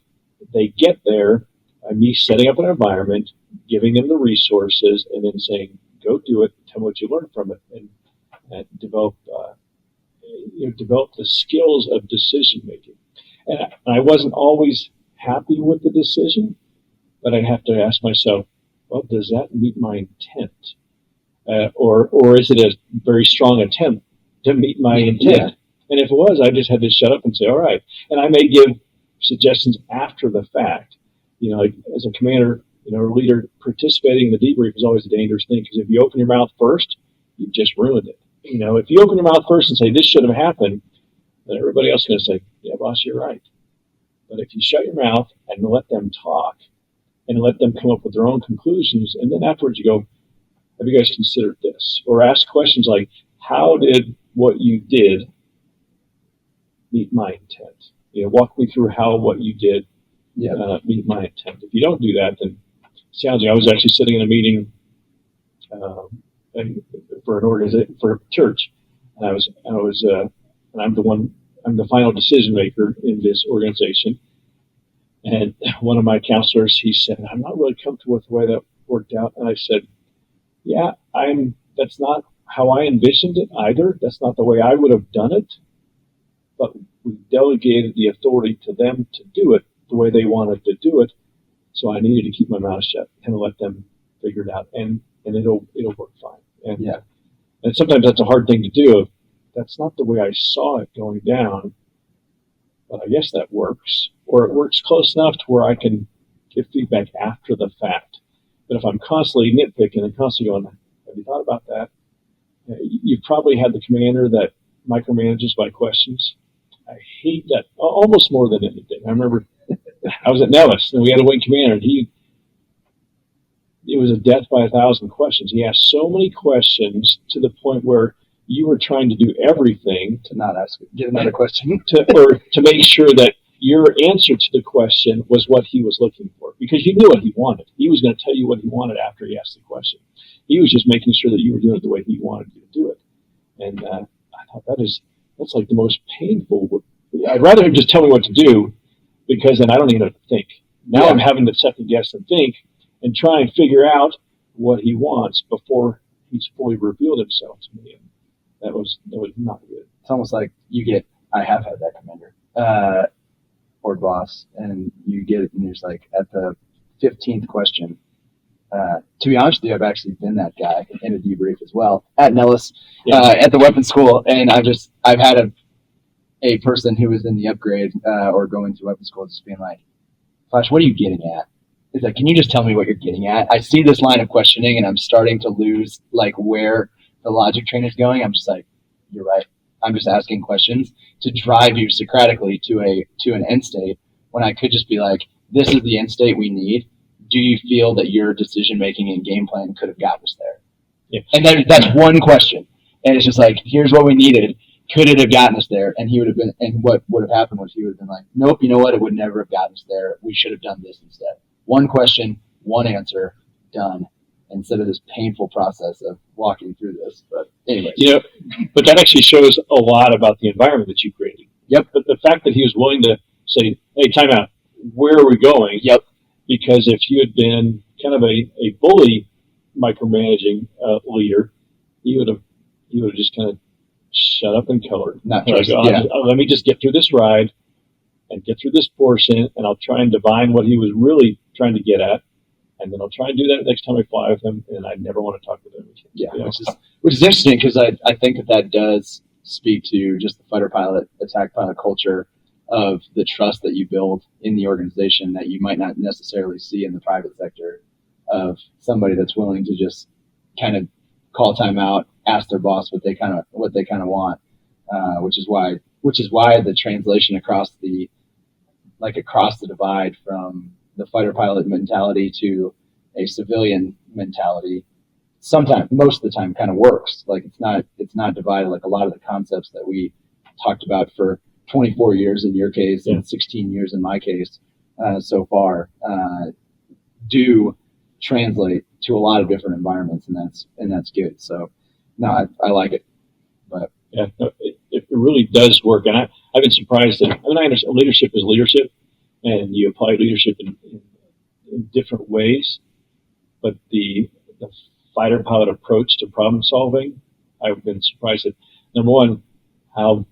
They get there by me setting up an environment, giving them the resources, and then saying, go do it, tell me what you learned from it, and develop the skills of decision making. And I wasn't always happy with the decision, but I'd have to ask myself, well, does that meet my intent? Or is it a very strong attempt to meet my intent? Yeah. And if it was, I just had to shut up and say, all right. And I may give suggestions after the fact. Like as a commander, or leader, participating in the debrief is always a dangerous thing, because if you open your mouth first, you just ruined it. If you open your mouth first and say, this should have happened, then everybody else is going to say, yeah, boss, you're right. But if you shut your mouth and let them talk and let them come up with their own conclusions, and then afterwards you go, have you guys considered this? Or ask questions like, how did what you did meet my intent? Walk me through how what you did meet my intent. If you don't do that, then it sounds like I was actually sitting in a meeting for an organization, for a church, and I'm the final decision maker in this organization. And one of my counselors, he said, I'm not really comfortable with the way that worked out. And I said, yeah, that's not how I envisioned it either. That's not the way I would have done it. But we delegated the authority to them to do it the way they wanted to do it. So I needed to keep my mouth shut and let them figure it out. And it'll work fine. And sometimes that's a hard thing to do. That's not the way I saw it going down, but I guess that works. Or it works close enough to where I can give feedback after the fact. But if I'm constantly nitpicking and constantly going, have you thought about that? You've probably had the commander that micromanages by questions. I hate that almost more than anything. I remember I was at Nellis, and we had a wing commander, and it was a death by 1,000 questions. He asked so many questions to the point where you were trying to do everything to not ask, get another question, to make sure that your answer to the question was what he was looking for, because you knew what he wanted. He was going to tell you what he wanted after he asked the question. He was just making sure that you were doing it the way he wanted you to do it. And I thought that's like the most painful. I'd rather him just tell me what to do, because then I don't even have to think. Now I'm having to second guess and think and try and figure out what he wants before he's fully revealed himself to me. And that was not good. It's almost like I have had that commander or boss, and you get it, and there's like at the 15th question. To be honest with you, I've actually been that guy in a debrief as well at Nellis, at the weapons school, and I've had a person who was in the upgrade or going to weapons school just being like, Flash, what are you getting at? He's like, can you just tell me what you're getting at? I see this line of questioning, and I'm starting to lose like where the logic train is going. I'm just like, you're right. I'm just asking questions to drive you Socratically to an end state, when I could just be like, this is the end state we need. Do you feel that your decision making and game plan could have gotten us there? Yeah. And that's one question. And it's just like, here's what we needed. Could it have gotten us there? And he would have been, and what would have happened was he would have been like, nope, you know what? It would never have gotten us there. We should have done this instead. One question, one answer, done. Instead of this painful process of walking through this. But anyways. But that actually shows a lot about the environment that you created. Yep. But the fact that he was willing to say, hey, time out, where are we going? Yep. Because if you had been kind of a bully micromanaging leader, he would have just kind of shut up and colored. Let me just get through this ride and get through this portion, and I'll try and divine what he was really trying to get at, and then I'll try and do that next time I fly with him, and I never want to talk with him again. Yeah, which is interesting, because I think that does speak to just the fighter pilot, attack pilot culture of the trust that you build in the organization that you might not necessarily see in the private sector, of somebody that's willing to just kind of call time out, ask their boss what they kind of want, which is why the translation across the divide from the fighter pilot mentality to a civilian mentality sometimes, most of the time, kind of works. Like it's not divided like a lot of the concepts that we talked about for 24 years in your case and 16 years in my case so far do translate to a lot of different environments, and that's good. So no, I like it. But yeah, no, it really does work, and I've been surprised that I understand leadership is leadership, and you apply leadership in different ways, but the fighter pilot approach to problem solving, I've been surprised at, number one, how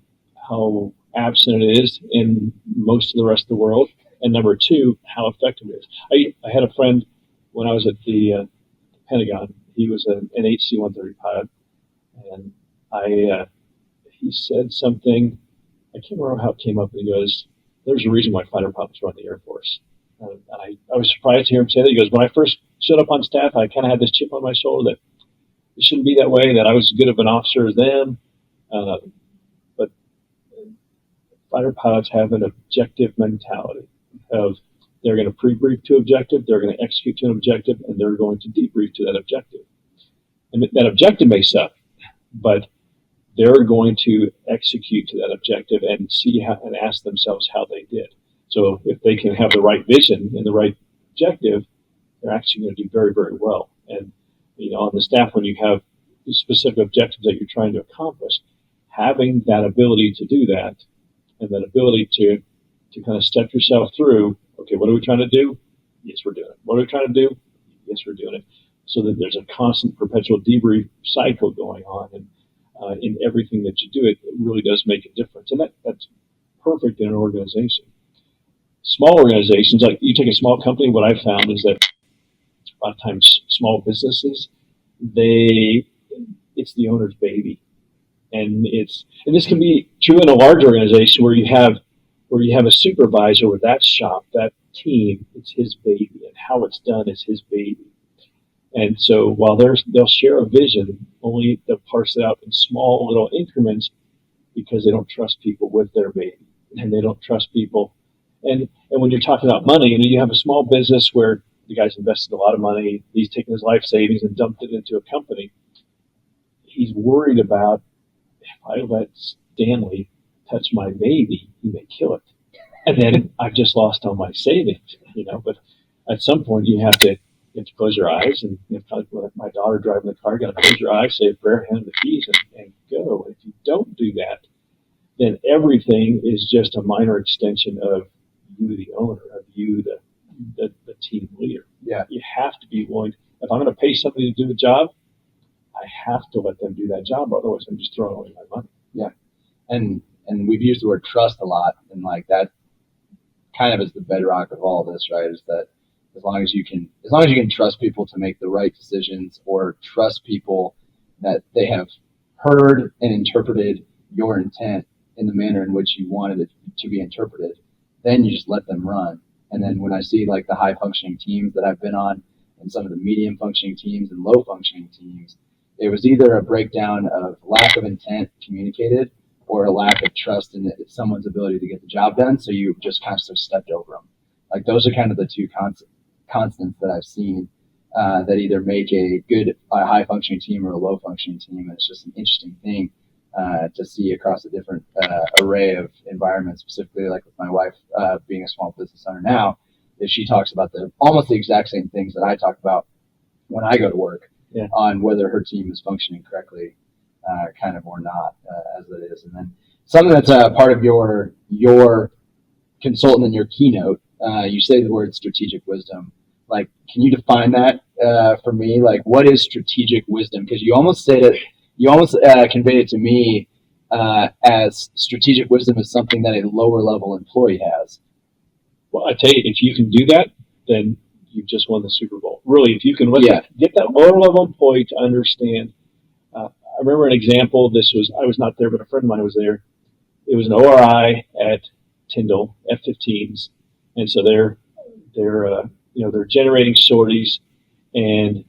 absent it is in most of the rest of the world, and number two, how effective it is. I had a friend when I was at the Pentagon. He was an C-130 pilot, and he said something, I can't remember how it came up, and he goes, there's a reason why fighter pilots run the Air Force. And I was surprised to hear him say that. He goes, when I first showed up on staff, I kind of had this chip on my shoulder that it shouldn't be that way, that I was as good of an officer as them. But fighter pilots have an objective mentality of they're going to pre-brief to objective, they're going to execute to an objective, and they're going to debrief to that objective. And that objective may suck, but they're going to execute to that objective and see how, and ask themselves how they did. So if they can have the right vision and the right objective, they're actually going to do very, very well. And on the staff, when you have specific objectives that you're trying to accomplish, having that ability to do that, and that ability to kind of step yourself through, okay, what are we trying to do? Yes, we're doing it. What are we trying to do? Yes, we're doing it. So that there's a constant perpetual debrief cycle going on. And in everything that you do, it really does make a difference. And that's perfect in an organization. Small organizations, like you take a small company, what I've found is that a lot of times small businesses, it's the owner's baby. And this can be true in a large organization where you have a supervisor with that shop, that team, it's his baby, and how it's done is his baby. And so while they'll share a vision, only they'll parse it out in small little increments because they don't trust people with their baby, and they don't trust people. And when you're talking about money, you have a small business where the guy's invested a lot of money, he's taken his life savings and dumped it into a company. He's worried about, if I let Stanley touch my baby, he may kill it. And then I've just lost all my savings, But at some point you have to close your eyes, and like my daughter driving the car, you got to close your eyes, say a prayer, hand the keys, and go. If you don't do that, then everything is just a minor extension of you, the owner, of you, the team leader. Yeah, you have to be willing. If I'm going to pay somebody to do a job, I have to let them do that job, otherwise I'm just throwing away my money. Yeah, and we've used the word trust a lot, and like that kind of is the bedrock of all of this, right? Is that as long as you can trust people to make the right decisions, or trust people that they have heard and interpreted your intent in the manner in which you wanted it to be interpreted, then you just let them run. And then when I see like the high functioning teams that I've been on, and some of the medium functioning teams and low functioning teams, it was either a breakdown of lack of intent communicated or a lack of trust in someone's ability to get the job done. So you just kind of stepped over them. Like those are kind of the two constants that I've seen that either make a high functioning team or a low functioning team. And it's just an interesting thing to see across a different array of environments, specifically like with my wife being a small business owner now, is she talks about almost the exact same things that I talk about when I go to work on whether her team is functioning correctly, kind of or not, as it is. And then something that's part of your consultant in your keynote, you say the word strategic wisdom. Like, can you define that for me? Like, what is strategic wisdom? Because you almost conveyed it to me as strategic wisdom is something that a lower level employee has. Well, I tell you, if you can do that, then you've just won the Super Bowl. Really, if you can get that lower level employee to understand. I remember an example. I was not there, but a friend of mine was there. It was an ORI at Tyndall F-15s, and so they're generating sorties, and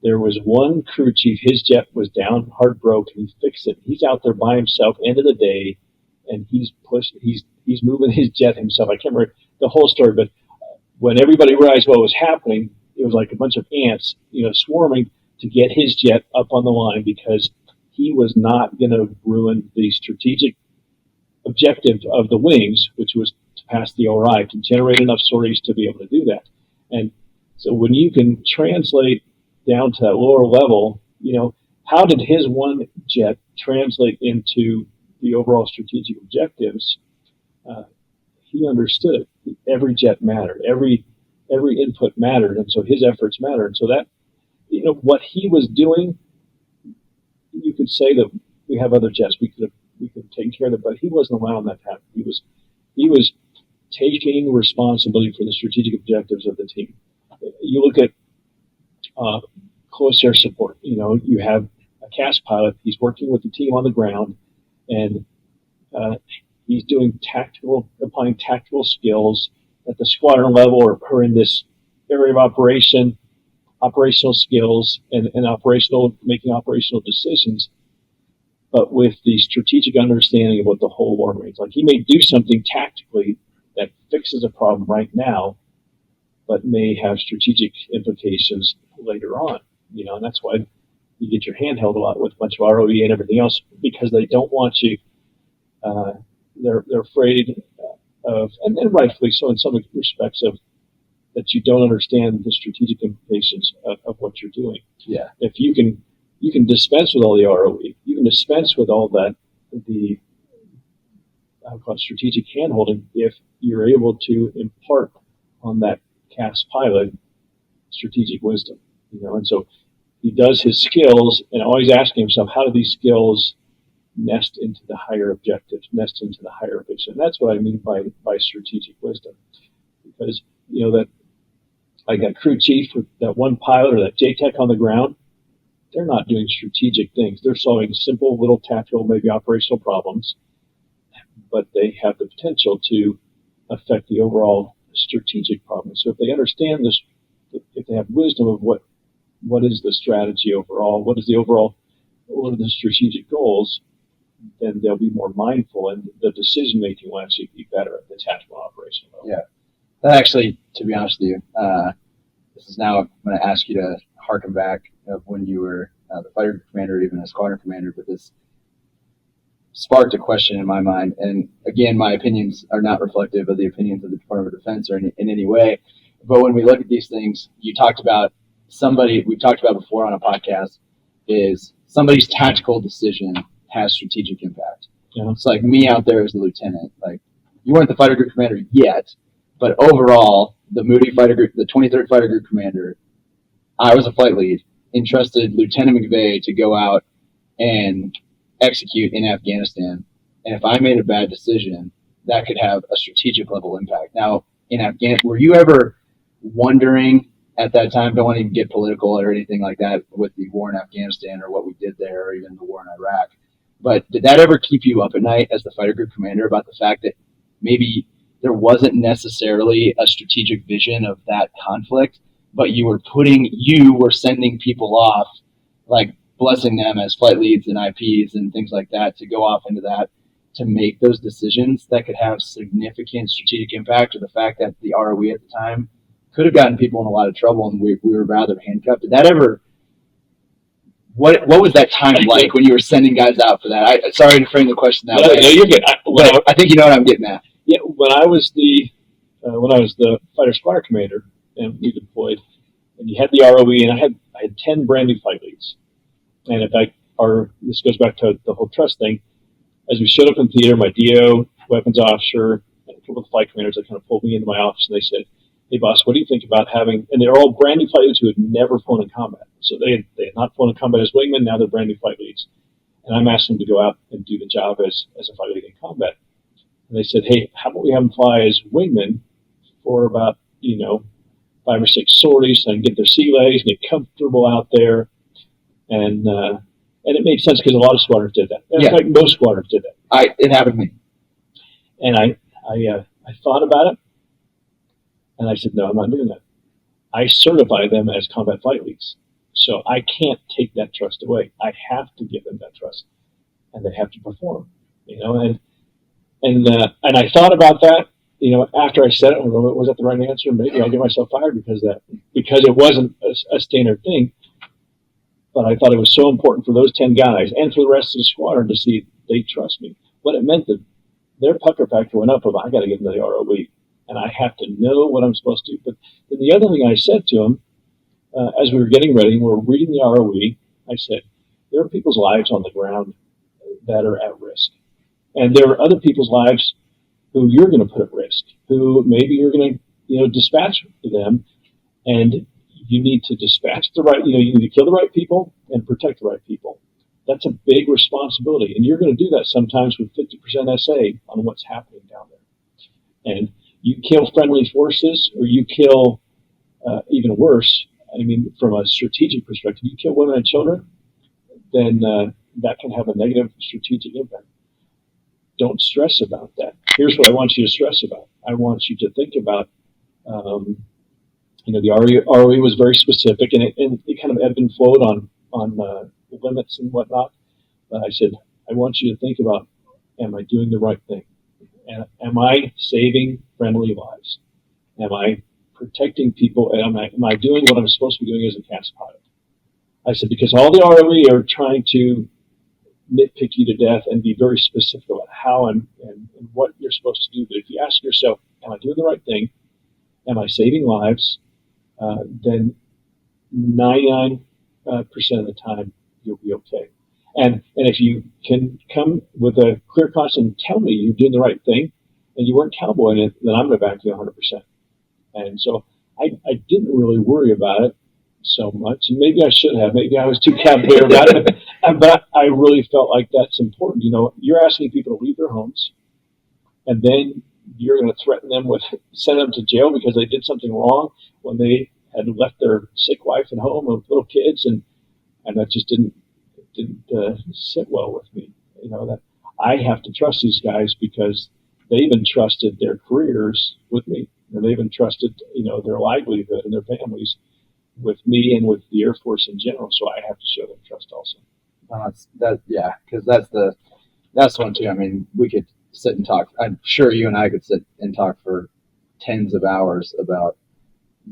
There was one crew chief, his jet was down, hard broke, and he fixed it. He's out there by himself, end of the day, and he's moving his jet himself. I can't remember the whole story, but when everybody realized what was happening, it was like a bunch of ants, swarming to get his jet up on the line because he was not going to ruin the strategic objective of the wings, which was to pass the ORI, to generate enough sorties to be able to do that. And so when you can translate down to that lower level, how did his one jet translate into the overall strategic objectives? He understood it. Every jet mattered. Every input mattered, and so his efforts mattered. And so that, what he was doing, you could say that we have other jets. We could have taken care of it, but he wasn't allowing that to happen. He was taking responsibility for the strategic objectives of the team. You look at close air support. You have a CAS pilot. He's working with the team on the ground, and he's applying tactical skills at the squadron level or in this area of operational skills and making operational decisions, but with the strategic understanding of what the whole war means. Like, he may do something tactically that fixes a problem right now, but may have strategic implications later on. And that's why you get your hand held a lot with a bunch of ROE and everything else, because they don't want you. They're afraid of, and rightfully so in some respects, of that you don't understand the strategic implications of what you're doing. Yeah. If you can dispense with all the ROE, you can dispense with all that, I call it strategic handholding, if you're able to impart on that CAS pilot strategic wisdom. And so he does his skills and always asking himself, how do these skills nest into the higher objectives, nest into the higher vision? And that's what I mean by strategic wisdom. Because, that like that crew chief with that one pilot or that JTEC on the ground, they're not doing strategic things. They're solving simple little tactical, maybe operational problems, but they have the potential to affect the overall strategic problem. So if they understand this, if they have wisdom of what is the strategy overall, what are the strategic goals, then they'll be more mindful, and the decision making will actually be better at the tactical operational level. Yeah. That actually, to be honest with you, this is now I'm going to ask you to harken back of when you were the fighter group commander, or even a squadron commander, but this sparked a question in my mind. And again, my opinions are not reflective of the opinions of the Department of Defense or in any way. But when we look at these things, you talked about we've talked about before on a podcast, is somebody's tactical decision has strategic impact. It's like me out there as the lieutenant. Like, you weren't the fighter group commander yet, but overall, the Moody fighter group, the 23rd fighter group commander, I was a flight lead, entrusted Lieutenant McVay to go out and execute in Afghanistan. And if I made a bad decision, that could have a strategic level impact. Now, in Afghanistan, were you ever wondering at that time, don't want to even get political or anything like that with the war in Afghanistan or what we did there, or even the war in Iraq, but did that ever keep you up at night as the fighter group commander about the fact that maybe there wasn't necessarily a strategic vision of that conflict, but you were sending people off, like blessing them as flight leads and IPs and things like that, to go off into that, to make those decisions that could have significant strategic impact, or the fact that the ROE at the time could have gotten people in a lot of trouble and we were rather handcuffed? Did that ever, what was that time like when you were sending guys out for that? Sorry to frame the question that way. No, you're good. I think you know what I'm getting at. Yeah, when I was the fighter squadron commander and we deployed, and you had the ROE, and I had 10 brand new flight leads. And in fact, this goes back to the whole trust thing. As we showed up in theater, my DO, weapons officer, and a couple of flight commanders, that kind of pulled me into my office, and they said, "Hey, boss, what do you think about having?" And they're all brand new flight leads who had never flown in combat. So they had not flown in combat as wingmen. Now they're brand new flight leads, and I'm asking them to go out and do the job as a flight lead in combat. And they said, "Hey, how about we have them fly as wingmen for about 5 or 6 sorties, and get their sea legs, get comfortable out there." And it made sense because a lot of squadrons did that. In fact, most squadrons did that. It happened to me. And I thought about it, and I said, "No, I'm not doing that." I certify them as combat flight leads. So I can't take that trust away. I have to give them that trust, and they have to perform. And I thought about that. After I said it, was that the right answer? Maybe I'll get myself fired because it wasn't a standard thing. But I thought it was so important for those 10 guys and for the rest of the squadron to see they trust me. What it meant that their pucker factor went up of I got to get into the ROE, and I have to know what I'm supposed to do. But then the other thing I said to them as we were getting ready, and we were reading the ROE, I said, there are people's lives on the ground that are at risk. And there are other people's lives who you're going to put at risk, who maybe you're going to, dispatch them, and you need to dispatch the right, you need to kill the right people and protect the right people. That's a big responsibility. And you're going to do that sometimes with 50% SA on what's happening down there. And you kill friendly forces, or you kill, even worse, from a strategic perspective, you kill women and children, then that can have a negative strategic impact. Don't stress about that. Here's what I want you to stress about. I want you to think about, the ROE was very specific, and it kind of ebbed and flowed on the limits and whatnot. But I said, I want you to think about, am I doing the right thing? And am I saving friendly lives? Am I protecting people? And am I doing what I'm supposed to be doing as a CAS pilot? I said, because all the ROE are trying to nitpick you to death and be very specific about how and what you're supposed to do. But if you ask yourself, am I doing the right thing? Am I saving lives? Then 99% of the time, you'll be okay. And if you can come with a clear conscience and tell me you're doing the right thing and you weren't cowboying it, then I'm going to back you 100%. And so I didn't really worry about it so much. And maybe I should have. Maybe I was too cavalier about it. But I really felt like that's important. You're asking people to leave their homes, and then you're going to threaten them with send them to jail because they did something wrong when they had left their sick wife at home with little kids, and that just didn't sit well with me. That I have to trust these guys because they've entrusted their careers with me, and they've entrusted their livelihood and their families with me and with the Air Force in general. So I have to show them trust also. Because that's the one too. We could sit and talk. I'm sure you and I could sit and talk for tens of hours about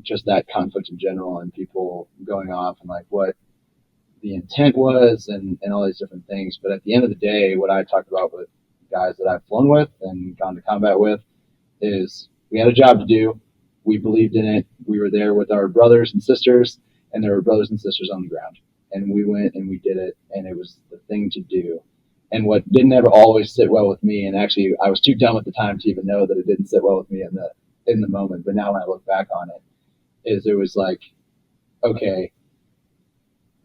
just that conflict in general and people going off and like what the intent was and all these different things. But at the end of the day, what I talked about with guys that I've flown with and gone to combat with is we had a job to do. We believed in it. We were there with our brothers and sisters, and there were brothers and sisters on the ground. And we went and we did it, and it was the thing to do. And what didn't ever always sit well with me, and actually I was too dumb at the time to even know that it didn't sit well with me in the moment, but now when I look back on it, is it was like, okay,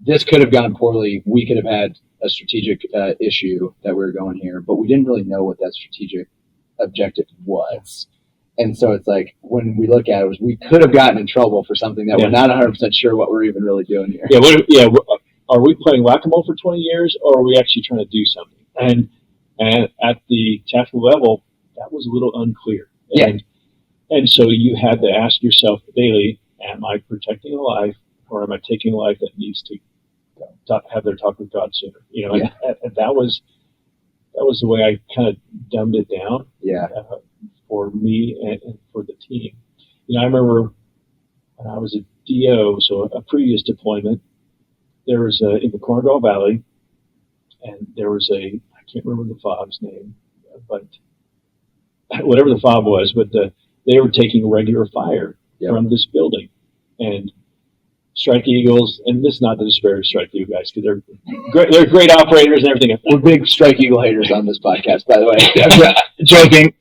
this could have gone poorly. We could have had a strategic issue that we were going here, but we didn't really know what that strategic objective was. And so it's like, when we look at it, we could have gotten in trouble for something that we're not 100% sure what we're even really doing here. Are we playing whack-a-mole for 20 years, or are we actually trying to do something? And at the tactical level, that was a little unclear. And so you had to ask yourself daily, am I protecting a life, or am I taking a life that needs to have their talk with God sooner? And that was the way I kind of dumbed it down. For me and for the team. I remember when I was a DO, so a previous deployment, there was in the Cornwall Valley, and there was I can't remember the FOB's name, but whatever the FOB was, but they were taking regular fire from this building. And Strike Eagles, and this is not to disparage Strike Eagle guys, because they're great operators and everything. We're big Strike Eagle haters on this podcast, by the way.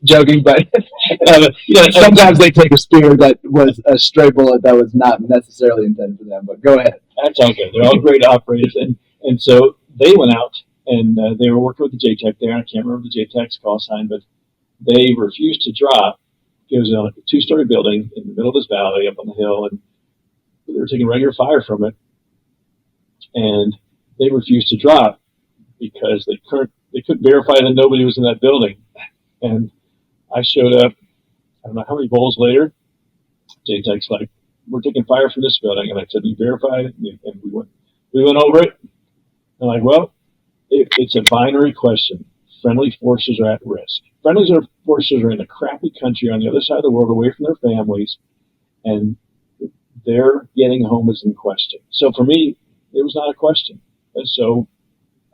joking, but sometimes they take a spear that was a stray bullet that was not necessarily intended for them. But go ahead. That's okay. They're all great operators, and so they went out and they were working with the JTAC there. I can't remember the JTAC's call sign, but they refused to drop. It was a 2-story building in the middle of this valley up on the hill, and they were taking regular fire from it, and they refused to drop because they couldn't verify that nobody was in that building. And I showed up, I don't know how many bowls later. JTAC's like, we're taking fire from this building. And I said, you verified it? And we went over it. And like, well, it's a binary question. Friendly forces are at risk. Forces are in a crappy country on the other side of the world, away from their families, and their getting home is in question. So for me, it was not a question. And so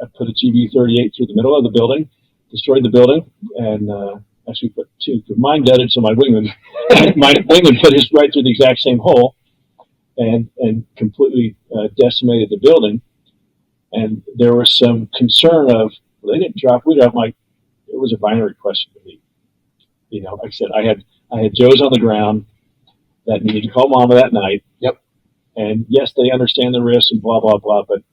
I put a C-130 through the middle of the building, destroyed the building, and actually put two. Mine gutted, so my wingman put his right through the exact same hole, and completely decimated the building. And there was some concern of, well, they didn't drop. We dropped it was a binary question to me. You know, like I said, I had Joes on the ground that needed to call Mama that night. Yep. And yes, they understand the risks and blah, blah, blah. But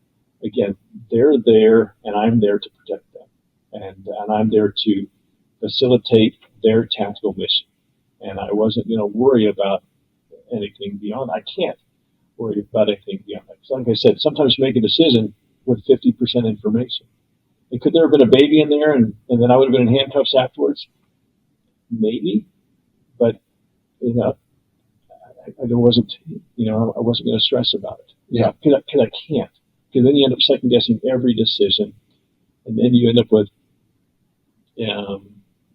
again, they're there and I'm there to protect them. And I'm there to facilitate their tactical mission. And I wasn't going to worry about anything beyond. I can't worry about anything beyond that. So like I said, sometimes you make a decision with 50% information. And could there have been a baby in there and then I would have been in handcuffs afterwards? Maybe. But, you know, I wasn't going to stress about it. Yeah. Because I can't. Because then you end up second guessing every decision. And then you end up with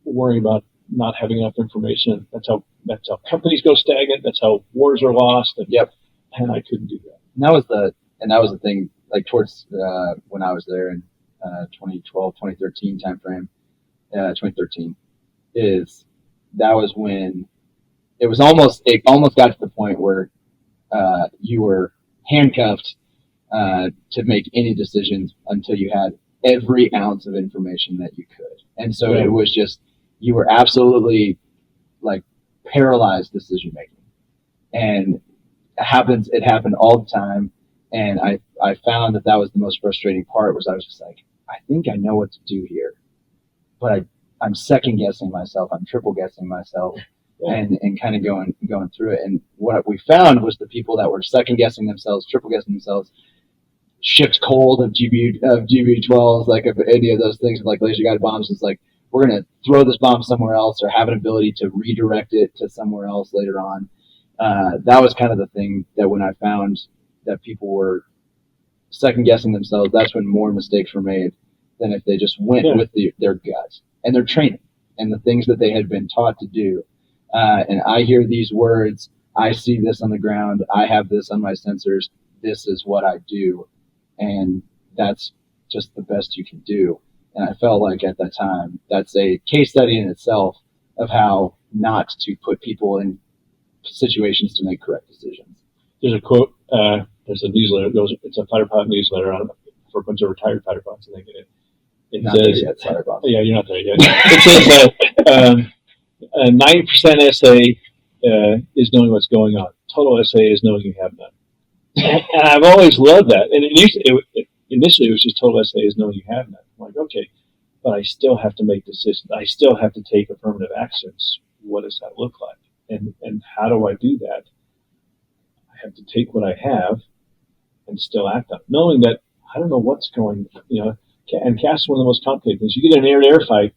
worrying about not having enough information. That's how companies go stagnant. That's how wars are lost. And, yep. And I couldn't do that. And that was the thing, like towards when I was there in 2012, 2013 timeframe, 2013, that was when it almost got to the point where you were handcuffed to make any decisions until you had every ounce of information that you could. And so It was just, you were absolutely like paralyzed decision making. And it happened all the time. And I found that was the most frustrating part, was I was just like, I think I know what to do here, but I'm second guessing myself. I'm triple guessing myself. And kind of going through it. And what we found was the people that were second guessing themselves, triple guessing themselves, shipped cold of GB-12s, like of any of those things, like laser guided bombs. It's like, we're going to throw this bomb somewhere else or have an ability to redirect it to somewhere else later on. That was kind of the thing that when I found that people were second guessing themselves, that's when more mistakes were made than if they just went with their gut and their training and the things that they had been taught to do. And I hear these words, I see this on the ground, I have this on my sensors, this is what I do. And that's just the best you can do. And I felt like at that time, that's a case study in itself of how not to put people in situations to make correct decisions. There's a quote, there's a newsletter, it's a fighter pilot newsletter for a bunch of retired fighter pilots, I think. It Not says, there yet, fighter pilots. Yeah, you're not there yet. It says 90% SA is knowing what's going on. Total SA is knowing you have none. And I've always loved that. And initially it was just total SA is knowing you have none. I'm like, okay, but I still have to make decisions. I still have to take affirmative actions. What does that look like? And how do I do that? I have to take what I have and still act on it, knowing that I don't know what's going, and CAS is one of the most complicated things. You get in an air-to-air fight,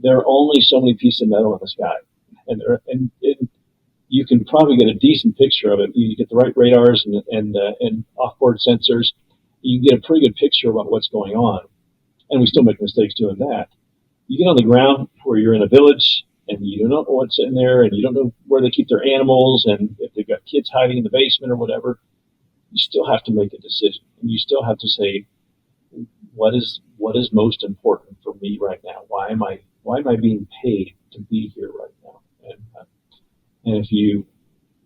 there are only so many pieces of metal in the sky. And you can probably get a decent picture of it. You get the right radars and off-board sensors. You can get a pretty good picture about what's going on. And we still make mistakes doing that. You get on the ground where you're in a village and you don't know what's in there and you don't know where they keep their animals and if they've got kids hiding in the basement or whatever. You still have to make a decision. And you still have to say, what is most important for me right now? Why am I being paid to be here right now? And if you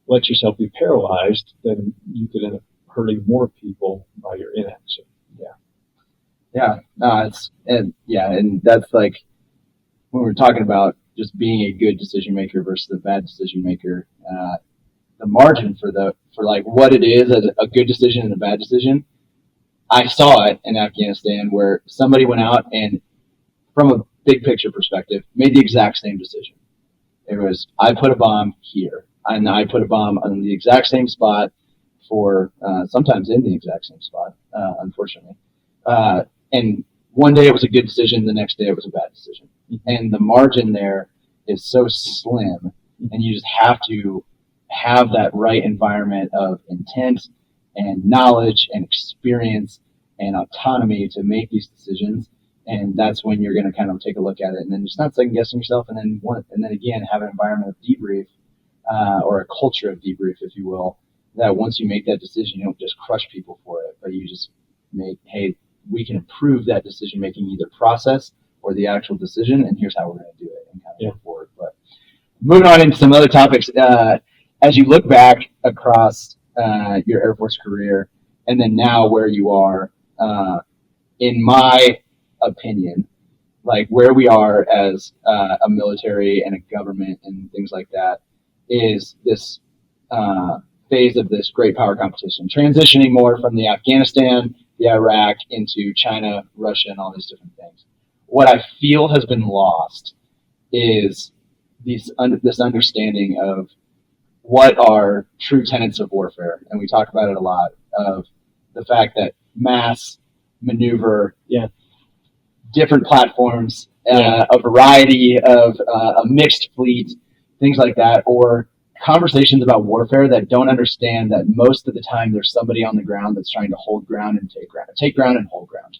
let yourself be paralyzed, then you could end up hurting more people by your inaction. Yeah. No, and that's like when we're talking about just being a good decision maker versus a bad decision maker. The margin for like what it is as a good decision and a bad decision. I saw it in Afghanistan where somebody went out and, from a big picture perspective, made the exact same decision. It was, I put a bomb here, and I put a bomb on the exact same spot for, sometimes in the exact same spot, unfortunately. And one day it was a good decision, the next day it was a bad decision. And the margin there is so slim, and you just have to have that right environment of intent and knowledge and experience and autonomy to make these decisions. And that's when you're going to kind of take a look at it, and then just not second guessing yourself, and then again have an environment of debrief, or a culture of debrief, if you will. That once you make that decision, you don't just crush people for it, but you just make, hey, we can improve that decision making either process or the actual decision, and here's how we're going to do it, and kind of go forward. But moving on into some other topics, as you look back across your Air Force career, and then now where you are, in my opinion, like where we are as a military and a government and things like that, is this phase of this great power competition, transitioning more from the Afghanistan, the Iraq, into China, Russia, and all these different things. What I feel has been lost is this understanding of what are true tenets of warfare. And we talk about it a lot, of the fact that mass, maneuver, different platforms, a variety of a mixed fleet, things like that, or conversations about warfare that don't understand that most of the time there's somebody on the ground that's trying to hold ground and take ground and hold ground.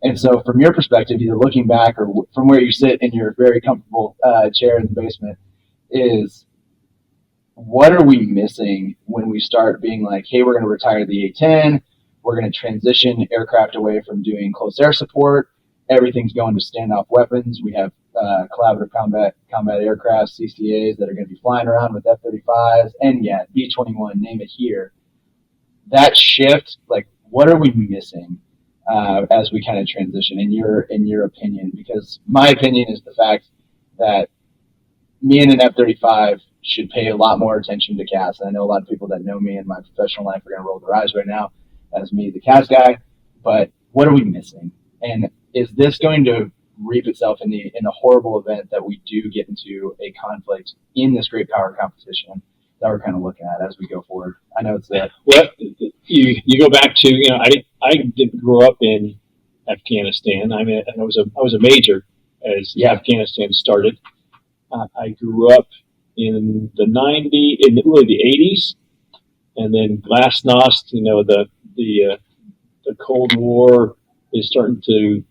And so from your perspective, either looking back or from where you sit in your very comfortable chair in the basement, is what are we missing when we start being like, hey, we're going to retire the A-10, we're going to transition aircraft away from doing close air support, everything's going to standoff weapons, we have collaborative combat aircraft, CCAs, that are going to be flying around with F-35s, and B-21, name it here. That shift, like, what are we missing as we kind of transition, in your opinion? Because my opinion is the fact that me and an F-35 should pay a lot more attention to CAS. And I know a lot of people that know me in my professional life are going to roll their eyes right now as me, the CAS guy. But what are we missing? And is this going to reap itself in the horrible event that we do get into a conflict in this great power competition that we're kind of looking at as we go forward? I know it's that. Well, you go back to, I didn't grow up in Afghanistan. I mean, I was a major as Afghanistan started. I grew up in the really the 80s, and then glasnost, the Cold War is starting to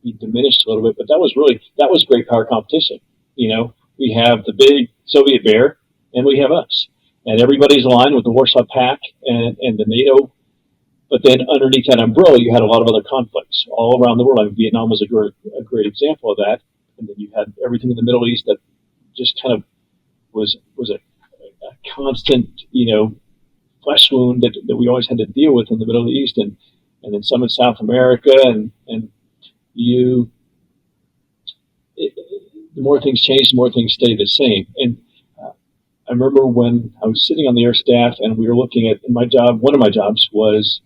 be diminished a little bit, but that was great power competition. We have the big Soviet bear, and we have us, and everybody's aligned with the Warsaw Pact and the NATO. But then underneath that umbrella, you had a lot of other conflicts all around the world. I mean, Vietnam was a great example of that. And then you had everything in the Middle East that just kind of was a constant, flesh wound that we always had to deal with in the Middle East, and then some in South America, and the more things change, the more things stay the same. And I remember when I was sitting on the air staff and we were looking at my job. One of my jobs was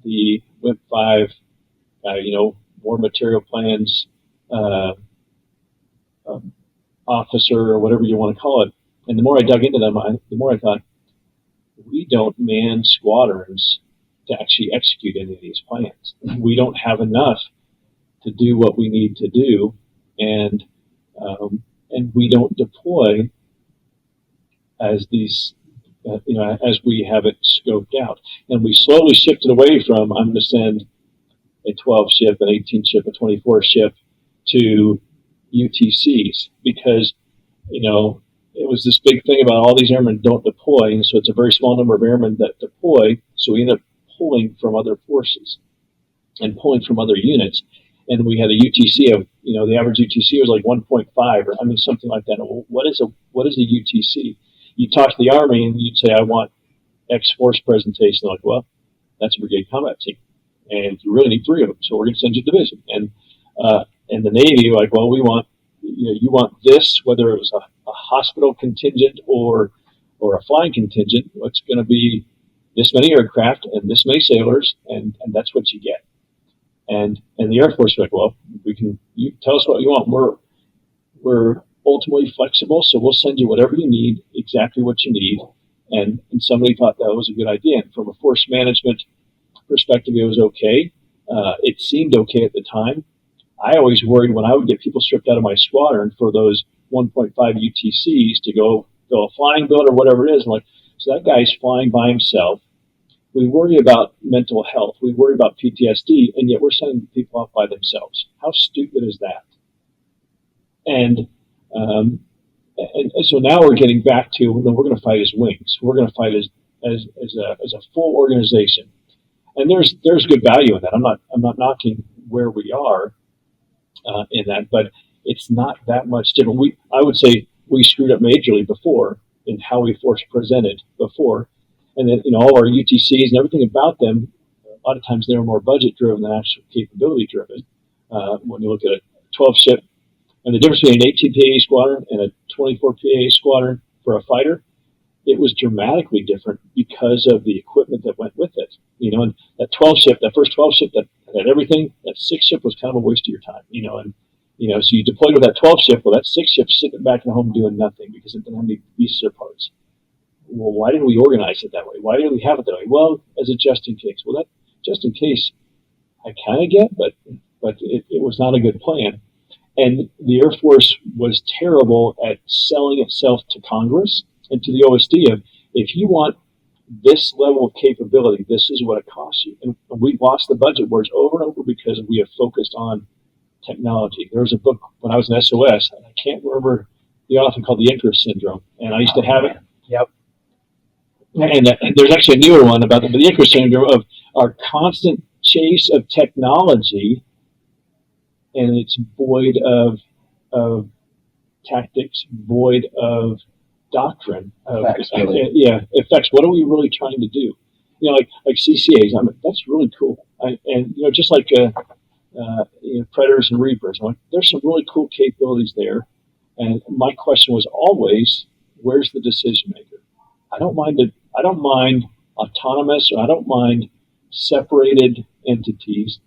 the WIMP 5, war material plans officer, or whatever you want to call it. And the more I dug into them, the more I thought, we don't man squadrons to actually execute any of these plans. We don't have enough to do what we need to do, and we don't deploy as these, as we have it scoped out. And we slowly shifted away from, I'm going to send a 12 ship, an 18 ship, a 24 ship to UTCs, because, it was this big thing about all these airmen don't deploy, and so it's a very small number of airmen that deploy, so we end up pulling from other forces and pulling from other units. And we had a UTC of, the average UTC was like 1.5, or something like that. What is a UTC? You talk to the Army and you'd say, I want X force presentation. They're like, well, that's a brigade combat team, and you really need 3 of them, so we're going to send you a division. And the Navy, like, well, we want, you want this, whether it was a hospital contingent or a flying contingent, it's going to be this many aircraft and this many sailors, and that's what you get. And the Air Force was like, well, you tell us what you want. We're ultimately flexible, so we'll send you whatever you need, exactly what you need. And somebody thought that was a good idea. And from a force management perspective, it was okay. It seemed okay at the time. I always worried when I would get people stripped out of my squadron for those 1.5 UTCs to go fill a flying boat or whatever it is. I'm like, so that guy's flying by himself. We worry about mental health. We worry about PTSD, and yet we're sending people off by themselves. How stupid is that? And so now we're getting back to, we're going to fight as wings. We're going to fight as a full organization. And there's good value in that. I'm not knocking where we are in that, but it's not that much different. I would say we screwed up majorly before in how we force presented before. And then, all our UTCs and everything about them, a lot of times they were more budget driven than actual capability driven. When you look at a 12 ship, and the difference between an 18 PA squadron and a 24 PA squadron for a fighter, it was dramatically different because of the equipment that went with it. And that 12 ship, that first 12 ship that had everything, that 6 ship was kind of a waste of your time. So you deployed with that 12 ship, well, that 6 ship sitting back at home doing nothing because it didn't have any pieces or parts. Well, why didn't we organize it that way? Why didn't we have it that way? Well, as a just in case. Well, that just in case I kind of get, but it was not a good plan. And the Air Force was terrible at selling itself to Congress and to the OSD of, if you want this level of capability, this is what it costs you. And we've lost the budget wars over and over because we have focused on technology. There was a book when I was in SOS, and I can't remember the author, called The Icarus Syndrome, and I used to have it. Yep. And there's actually a newer one about the Icarus Syndrome of our constant chase of technology, and it's void of tactics, void of doctrine. Effects. What are we really trying to do? Like CCAs. That's really cool. And just like Predators and Reapers. There's some really cool capabilities there. And my question was always, where's the decision maker? I don't mind autonomous, or I don't mind separated entities.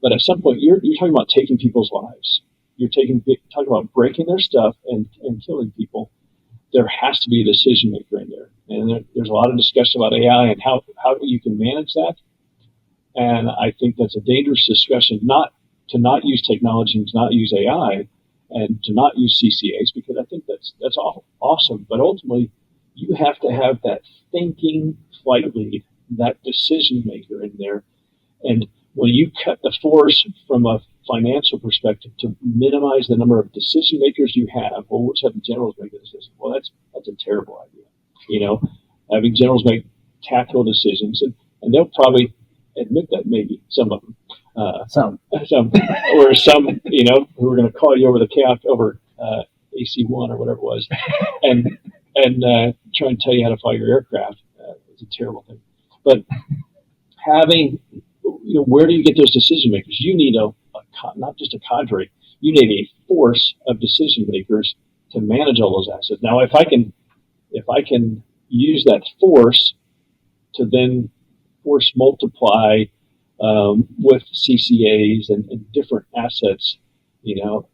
But at some point, you're talking about taking people's lives. You're talking about breaking their stuff and killing people. There has to be a decision maker in there. And there's a lot of discussion about AI and how you can manage that. And I think that's a dangerous discussion, not to not use technology and to not use AI and to not use CCAs, because I think that's awesome. But ultimately, you have to have that thinking flight lead, that decision maker in there. And when you cut the force from a financial perspective to minimize the number of decision makers you have, well, we'll just have the generals make the decision. Well, that's a terrible idea. Having generals make tactical decisions, and they'll probably admit that, maybe some of them, or some, who are going to call you over the couch over AC-1 or whatever it was, and try and tell you how to fly your aircraft. It's a terrible thing. But having, where do you get those decision makers? You need not just a cadre. You need a force of decision makers to manage all those assets. Now, if I can use that force to then force multiply with CCAs and different assets, and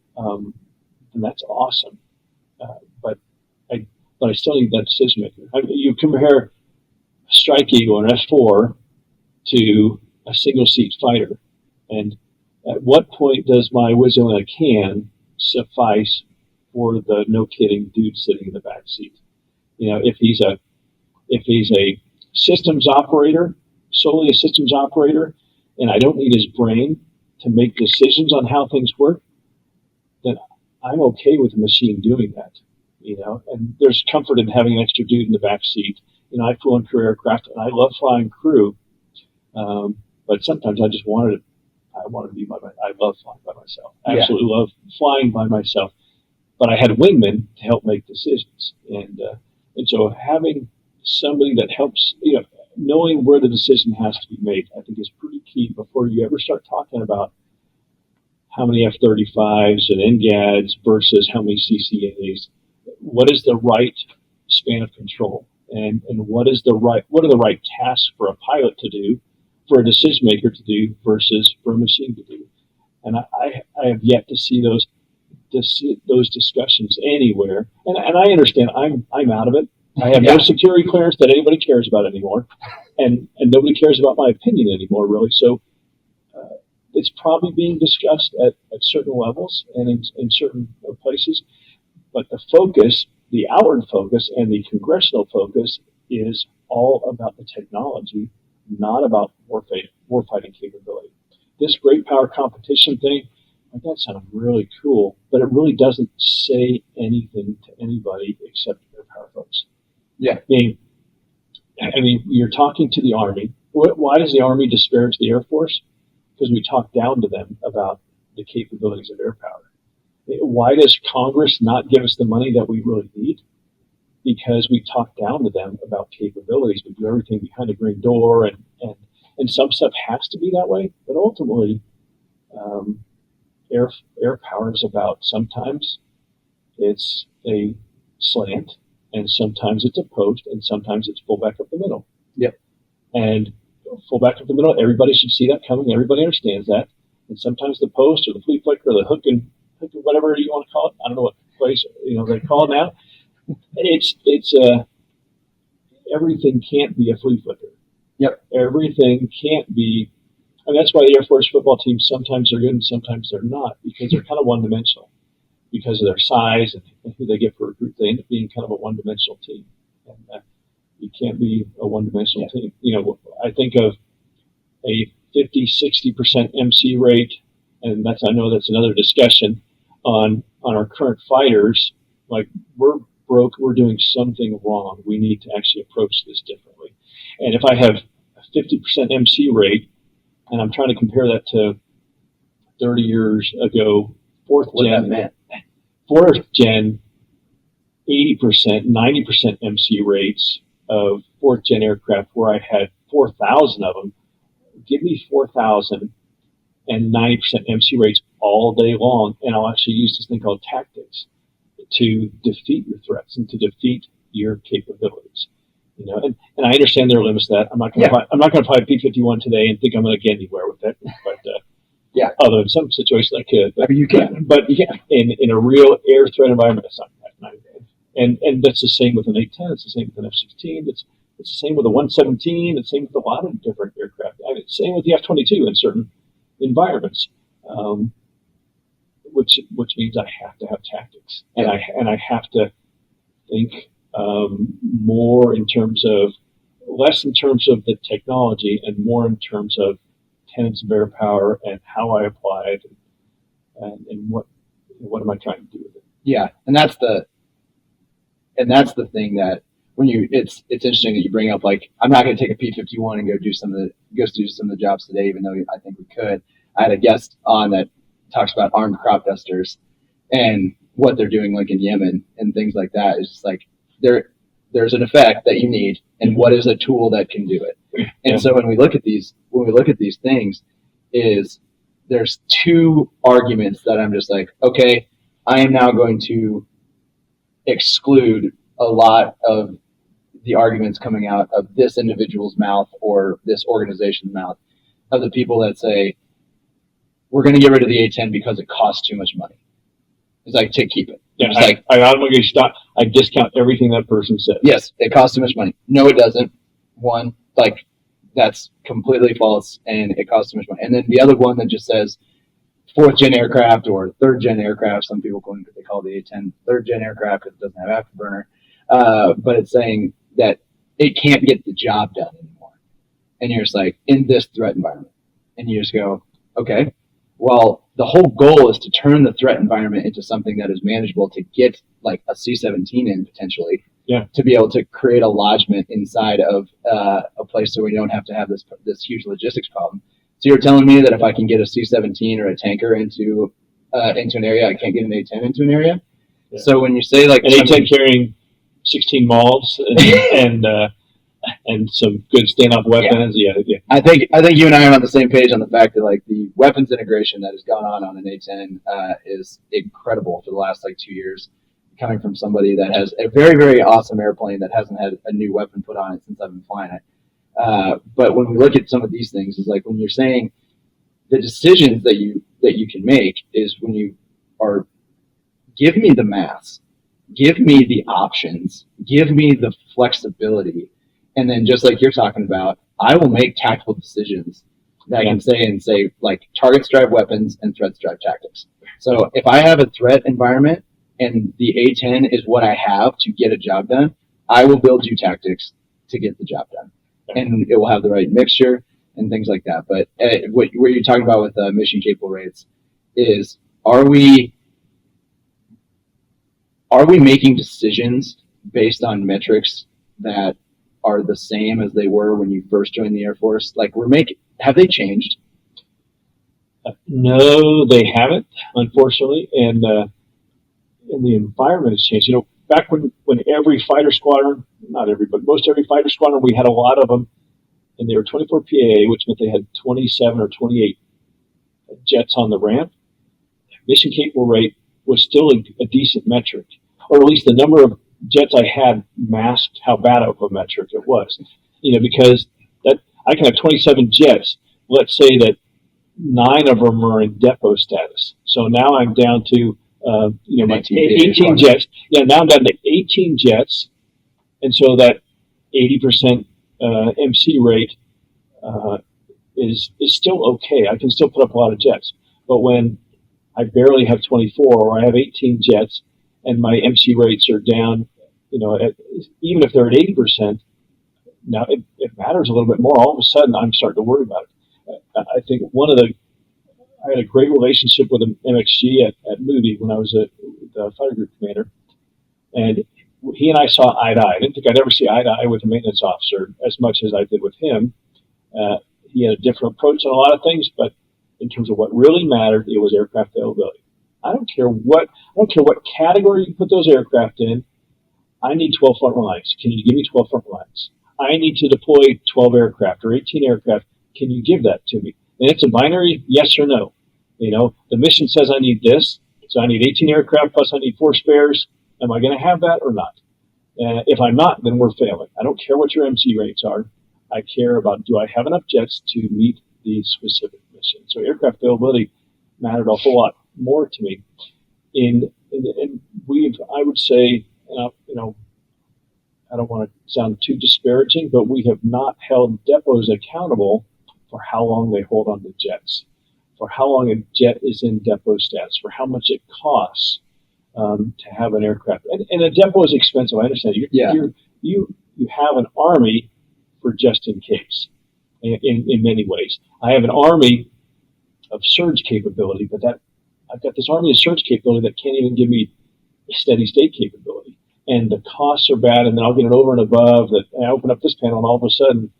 that's awesome. But I still need that decision maker. You compare a Strike Eagle and F4 to a single seat fighter, and at what point does my wisdom in a can suffice for the no kidding dude sitting in the back seat? If he's a systems operator, solely a systems operator, and I don't need his brain to make decisions on how things work, then I'm okay with the machine doing that. And there's comfort in having an extra dude in the back seat. I flew in crew aircraft, and I love flying crew, but sometimes I just wanted to be I love flying by myself. I absolutely love flying by myself. But I had wingmen to help make decisions, and so having somebody that helps, knowing where the decision has to be made, I think is pretty key before you ever start talking about how many F-35s and NGADs versus how many CCAs. What is the right span of control, and what are the right tasks for a pilot to do, for a decision maker to do versus for a machine to do? And I have yet to see those discussions anywhere. And I understand I'm out of it. I have no security clearance that anybody cares about anymore, and nobody cares about my opinion anymore, really. So it's probably being discussed at certain levels and in certain places, but the focus the outward focus and the congressional focus is all about the technology, not about warfighting capability. This great power competition thing, that sounds really cool, but it really doesn't say anything to anybody except air power folks. Yeah. I mean, you're talking to the Army. Why does the Army disparage the Air Force? Because we talk down to them about the capabilities of air power. Why does Congress not give us the money that we really need? Because we talk down to them about capabilities. We do everything behind a green door, and some stuff has to be that way. But ultimately, air power is about, sometimes it's a slant, and sometimes it's a post, and sometimes it's full back up the middle. Yep. And full back up the middle, everybody should see that coming. Everybody understands that. And sometimes the post or the flea flicker or the hook and whatever you want to call it, I don't know what place they call it now. It's everything can't be a flea flicker. Yep. Everything can't be. And that's why the Air Force football teams sometimes are good and sometimes they're not, because they're kind of one-dimensional. Because of their size and who they get for recruits, they end up being kind of a one-dimensional team. And you can't be a one-dimensional team. I think of a 50-60% MC rate, and I know that's another discussion on our current fighters. Like, we're broke, we're doing something wrong. We need to actually approach this differently. And if I have a 50% MC rate, and I'm trying to compare that to 30 years ago, fourth gen, 80%, 90% MC rates of fourth gen aircraft, where I had 4,000 of them. Give me 4,000 and 90% MC rates all day long, and I'll actually use this thing called tactics to defeat your threats and to defeat your capabilities. And I understand there are limits to that. I'm not going to fly a P-51 today and think I'm going to get anywhere with it. But although in some situations I could. But, you can. But in a real air threat environment, it's not good. And that's the same with an A-10. It's the same with an F-16. It's the same with a 117. It's the same with a lot of different aircraft. I mean, it's the same with the F-22 in certain environments, which means I have to have tactics, and I have to think more in terms of, less in terms of the technology and more in terms of tenets of air power and how I apply it, and what am I trying to do with it. Yeah, and that's the thing that it's interesting that you bring up, like, I'm not going to take a P-51 and go do some of the jobs today, even though I think we could. I had a guest on that talks about armed crop dusters and what they're doing, like in Yemen and things like that. It's just like there's an effect that you need, and what is a tool that can do it. And so when we look at these things, there's two arguments that I'm just like, okay, I am now going to exclude a lot of the arguments coming out of this individual's mouth or this organization's mouth, of the people that say, we're going to get rid of the A-10 because it costs too much money. It's like, to keep it. Yeah, I automatically stop. I discount everything that person says. Yes, it costs too much money. No, it doesn't. One, like, that's completely false, and it costs too much money. And then the other one that just says fourth-gen aircraft or third-gen aircraft. Some people they call the A-10 third-gen aircraft because it doesn't have afterburner. But it's saying that it can't get the job done anymore. And you're just like, in this threat environment. And you just go, okay, well, the whole goal is to turn the threat environment into something that is manageable, to get like a C-17 in potentially, to be able to create a lodgement inside of a place so we don't have to have this huge logistics problem. So you're telling me that if I can get a C-17 or a tanker into an area, I can't get an A-10 into an area? Yeah. So when you say like an A-10 carrying 16 mauls and some good stand-up weapons, yeah. I think you and I are on the same page on the fact that like the weapons integration that has gone on an A-10 is incredible for the last like 2 years, coming from somebody that has a very, very awesome airplane that hasn't had a new weapon put on it since I've been flying it. But when we look at some of these things, is like when you're saying the decisions that you can make is when you are, give me the mass, give me the options, give me the flexibility, and then just like you're talking about, I will make tactical decisions that I can say like targets drive weapons and threats drive tactics. So if I have a threat environment and the A-10 is what I have to get a job done, I will build you tactics to get the job done. And it will have the right mixture and things like that. But what you're talking about with mission capable rates is, are we making decisions based on metrics that are the same as they were when you first joined the Air Force? Like, have they changed? No, they haven't, unfortunately, and the environment has changed. Back when every fighter squadron, not every, but most every fighter squadron, we had a lot of them, and they were 24 PAA, which meant they had 27 or 28 jets on the ramp. Mission capable rate was still a decent metric, or at least the number of jets I had masked how bad of a metric it was. Because that I can have 27 jets. Let's say that 9 of them are in depot status. So now I'm down to my 18 jets. Yeah, now I'm down to 18 jets, and so that 80% MC rate is still okay. I can still put up a lot of jets. But when I barely have 24, or I have 18 jets, and my MC rates are down, even if they're at 80%, now it matters a little bit more. All of a sudden, I'm starting to worry about it. I think I had a great relationship with an MXG at Moody when I was the fighter group commander, and he and I saw eye to eye. I didn't think I'd ever see eye to eye with a maintenance officer as much as I did with him. He had a different approach on a lot of things, but in terms of what really mattered, it was aircraft availability. I don't care what category you put those aircraft in. I need 12 front lines. Can you give me 12 front lines? I need to deploy 12 aircraft or 18 aircraft. Can you give that to me? And it's a binary yes or no. The mission says I need this, so I need 18 aircraft plus I need 4 spares. Am I going to have that or not? If I'm not, then we're failing. I don't care what your MC rates are. I care about, do I have enough jets to meet the specific mission? So aircraft availability mattered a whole lot more to me. And I would say, I don't want to sound too disparaging, but we have not held depots accountable for how long they hold on to jets, for how long a jet is in depot status, for how much it costs to have an aircraft. And a depot is expensive. I understand. You have an army for just in case in many ways. I have an army of surge capability, but I've got this army of surge capability that can't even give me a steady state capability. And the costs are bad, and then I'll get it over and above that. I open up this panel, and all of a sudden,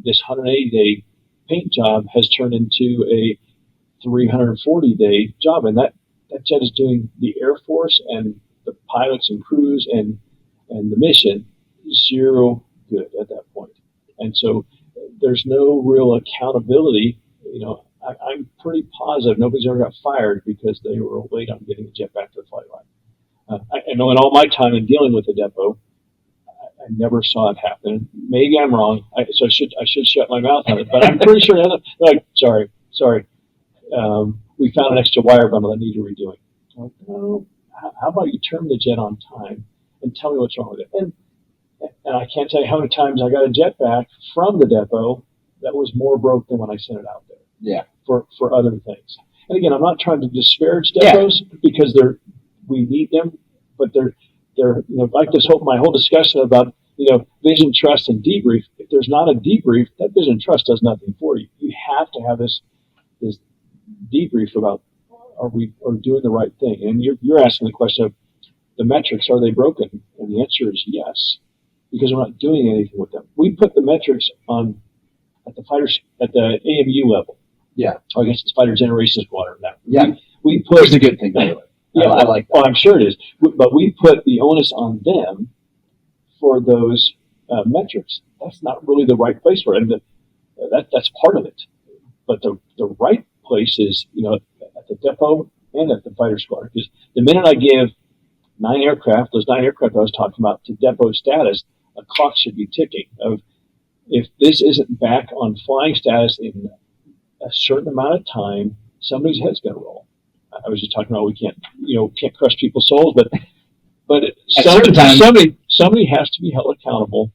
this 180-day paint job has turned into a 340-day job, and that jet is doing the Air Force and the pilots and crews and the mission zero good at that point. And so there's no real accountability. I'm pretty positive nobody's ever got fired because they were late on getting a jet back to the flight line. I know in all my time in dealing with the depot, I never saw it happen. Maybe I'm wrong, so I should shut my mouth on it. But I'm pretty sure they're like, sorry. We found an extra wire bundle that needed redoing. Like, no, how about you turn the jet on time and tell me what's wrong with it? And I can't tell you how many times I got a jet back from the depot that was more broke than when I sent it out there. Yeah. For other things. And again, I'm not trying to disparage depots because we need them, but they're like my whole discussion about vision, trust, and debrief. If there's not a debrief, that vision and trust does nothing for you. You have to have this debrief about are we doing the right thing? And you're asking the question of the metrics, are they broken? And the answer is yes, because we're not doing anything with them. We put the metrics on at the AMU level. Yeah. I guess it's Fighter Generation Squadron now. Yeah. We put it's a good thing, by the way. Yeah, I like that. Well, I'm sure it is. But we put the onus on them for those metrics. That's not really the right place for it. And that's part of it. But the right place is, at the depot and at the fighter squadron. Because the minute I give 9 aircraft, those 9 aircraft I was talking about, to depot status, a clock should be ticking of if this isn't back on flying status in a certain amount of time, somebody's head's going to roll. I was just talking about we can't crush people's souls, but somebody has to be held accountable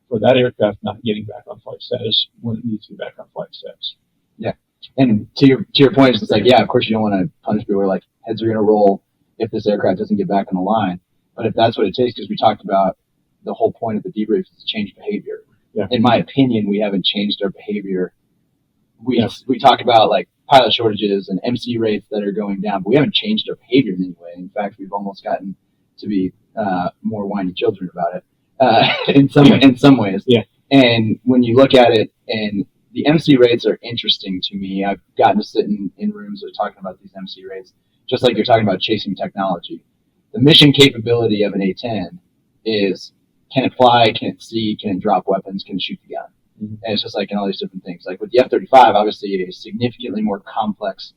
for that aircraft not getting back on flight status when it needs to be back on flight status. Yeah, and to your point, it's like, of course you don't want to punish people where like heads are going to roll if this aircraft doesn't get back on the line. But if that's what it takes, because we talked about the whole point of the debrief is to change behavior. Yeah. In my opinion, we haven't changed our behavior. We talk about like pilot shortages and MC rates that are going down, but we haven't changed our behavior in any way. In fact, we've almost gotten to be more whiny children about it in some ways. Yeah. And when you look at it, and the MC rates are interesting to me. I've gotten to sit in rooms that are talking about these MC rates, just like you're talking about chasing technology. The mission capability of an A-10 is, can it fly, can it see, can it drop weapons, can it shoot the gun? Mm-hmm. And it's just like in all these different things. Like with the F-35, obviously a significantly more complex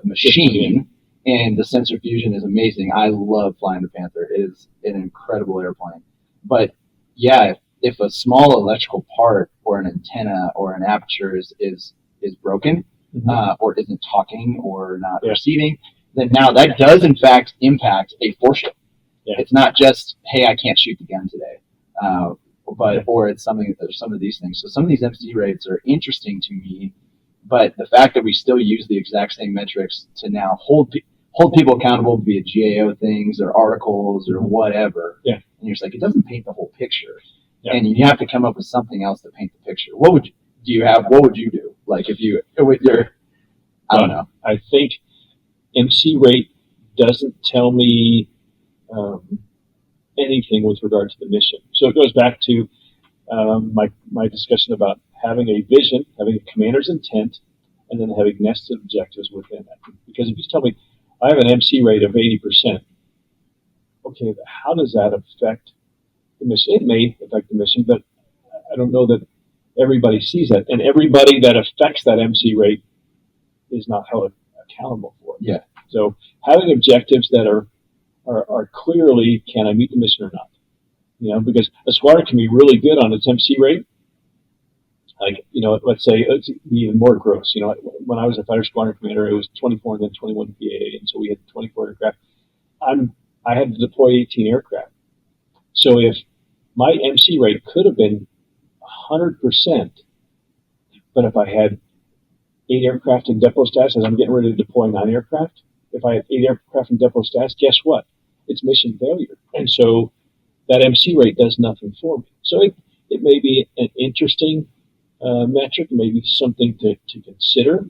machine, and the sensor fusion is amazing. I love flying the Panther. It is an incredible airplane. But yeah, if a small electrical part or an antenna or an aperture is broken, or isn't talking or not receiving, then now that does in fact impact a force ship. Yeah. It's not just, hey, I can't shoot the gun today, or it's something. There's some of these things. So some of these MC rates are interesting to me, but the fact that we still use the exact same metrics to now hold people accountable via GAO things or articles or whatever, and you're just like, it doesn't paint the whole picture, and you have to come up with something else to paint the picture. What would you do? Like if you with your, I don't know. I think MC rate doesn't tell me anything with regard to the mission. So it goes back to my discussion about having a vision, having a commander's intent, and then having nested objectives within that. Because if you tell me I have an MC rate of 80%, okay, how does that affect the mission? It may affect the mission, but I don't know that everybody sees that. And everybody that affects that MC rate is not held accountable for it. Yeah. So having objectives that are clearly, can I meet the mission or not? You know, because a squadron can be really good on its MC rate. Like, you know, let's say it's even more gross. You know, when I was a fighter squadron commander, it was 24 and then 21 PAA, and so we had 24 aircraft. I had to deploy 18 aircraft. So if my MC rate could have been 100%, but if I had 8 aircraft in depot status, as I'm getting ready to deploy 9 aircraft, if I have 8 aircraft in depot status, guess what? It's mission failure. And so that MC rate does nothing for me. So it may be an interesting metric, maybe something to consider.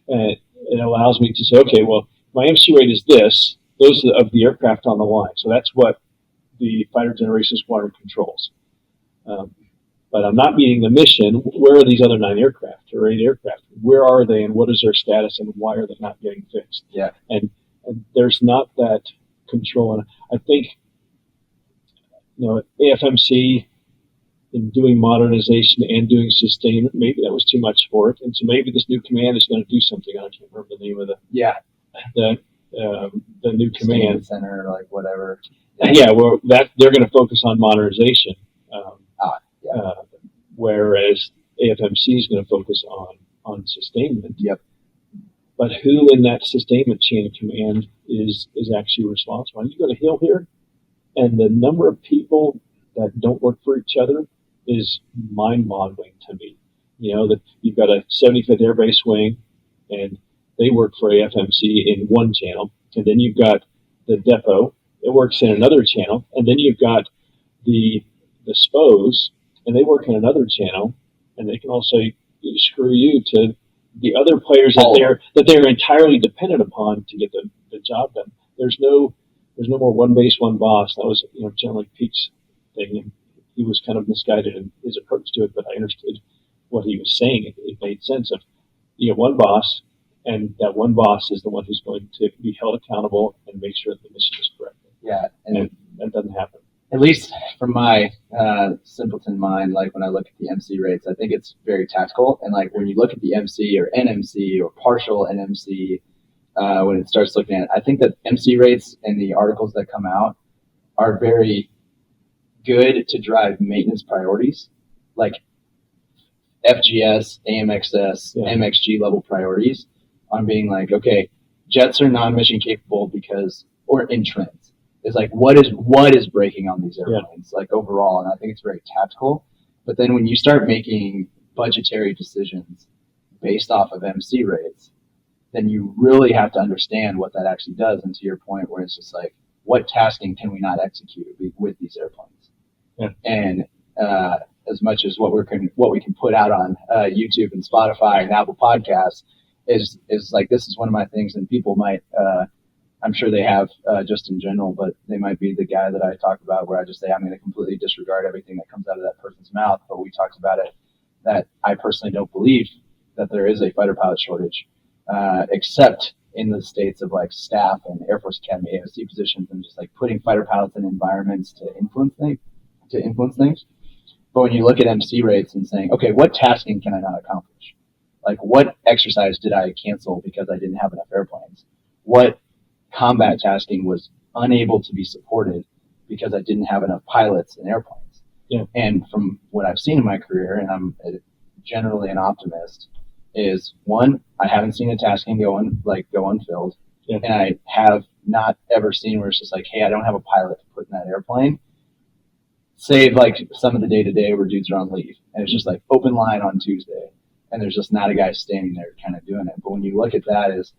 It allows me to say, okay, well, my MC rate is this, those of the aircraft on the line. So that's what the fighter generation squadron controls. But I'm not meeting the mission. Where are these other 9 aircraft or 8 aircraft? Where are they, and what is their status, and why are they not getting fixed? Yeah. And there's not that control. And I think, you know, AFMC, in doing modernization and doing sustainment, maybe that was too much for it. And so maybe this new command is going to do something. I can't remember the name of the new command center, or like whatever. Yeah, well, that they're going to focus on modernization. Whereas AFMC is going to focus on sustainment. Yep. But who in that sustainment chain of command is actually responsible? And you go to Hill here, and the number of people that don't work for each other is mind-boggling to me. You know, that you've got a 75th Air Base wing, and they work for AFMC in one channel, and then you've got the depot, it works in another channel, and then you've got the SPOs, and they work in another channel, and they can also screw you to the other players that they're entirely dependent upon to get the job done. There's no more one base, one boss. That was, you know, General Peake's thing, and he was kind of misguided in his approach to it, but I understood what he was saying. It made sense of, you have one boss, and that one boss is the one who's going to be held accountable and make sure that the mission is correct. Yeah, and that doesn't happen. At least from my simpleton mind, like when I look at the MC rates, I think it's very tactical. And like when you look at the MC or NMC or partial NMC, when it starts looking at it, I think that MC rates and the articles that come out are very good to drive maintenance priorities, like FGS, AMXS, MXG level priorities, on being like, okay, jets are non-mission capable because, or in trends. It's like, what is breaking on these airplanes, like overall, and I think it's very tactical. But then when you start making budgetary decisions based off of MC rates, then you really have to understand what that actually does. And to your point, where it's just like, what tasking can we not execute with these airplanes? Yeah. And as much as what we can put out on YouTube and Spotify and Apple Podcasts is like, this is one of my things, and people might, I'm sure they have just in general, but they might be the guy that I talk about where I just say, I'm going to completely disregard everything that comes out of that person's mouth. But we talked about it, that I personally don't believe that there is a fighter pilot shortage, except in the states of like staff and Air Force Academy AOC positions, and just like putting fighter pilots in environments to influence things. But when you look at MC rates and saying, okay, what tasking can I not accomplish? Like, what exercise did I cancel because I didn't have enough airplanes? What combat tasking was unable to be supported because I didn't have enough pilots and airplanes? Yeah. And from what I've seen in my career, and I'm generally an optimist, is one, I haven't seen a tasking go unfilled. Yeah. And I have not ever seen where it's just like, hey, I don't have a pilot to put in that airplane. Save like some of the day-to-day where dudes are on leave, and it's just like open line on Tuesday, and there's just not a guy standing there kind of doing it. But when you look at that, is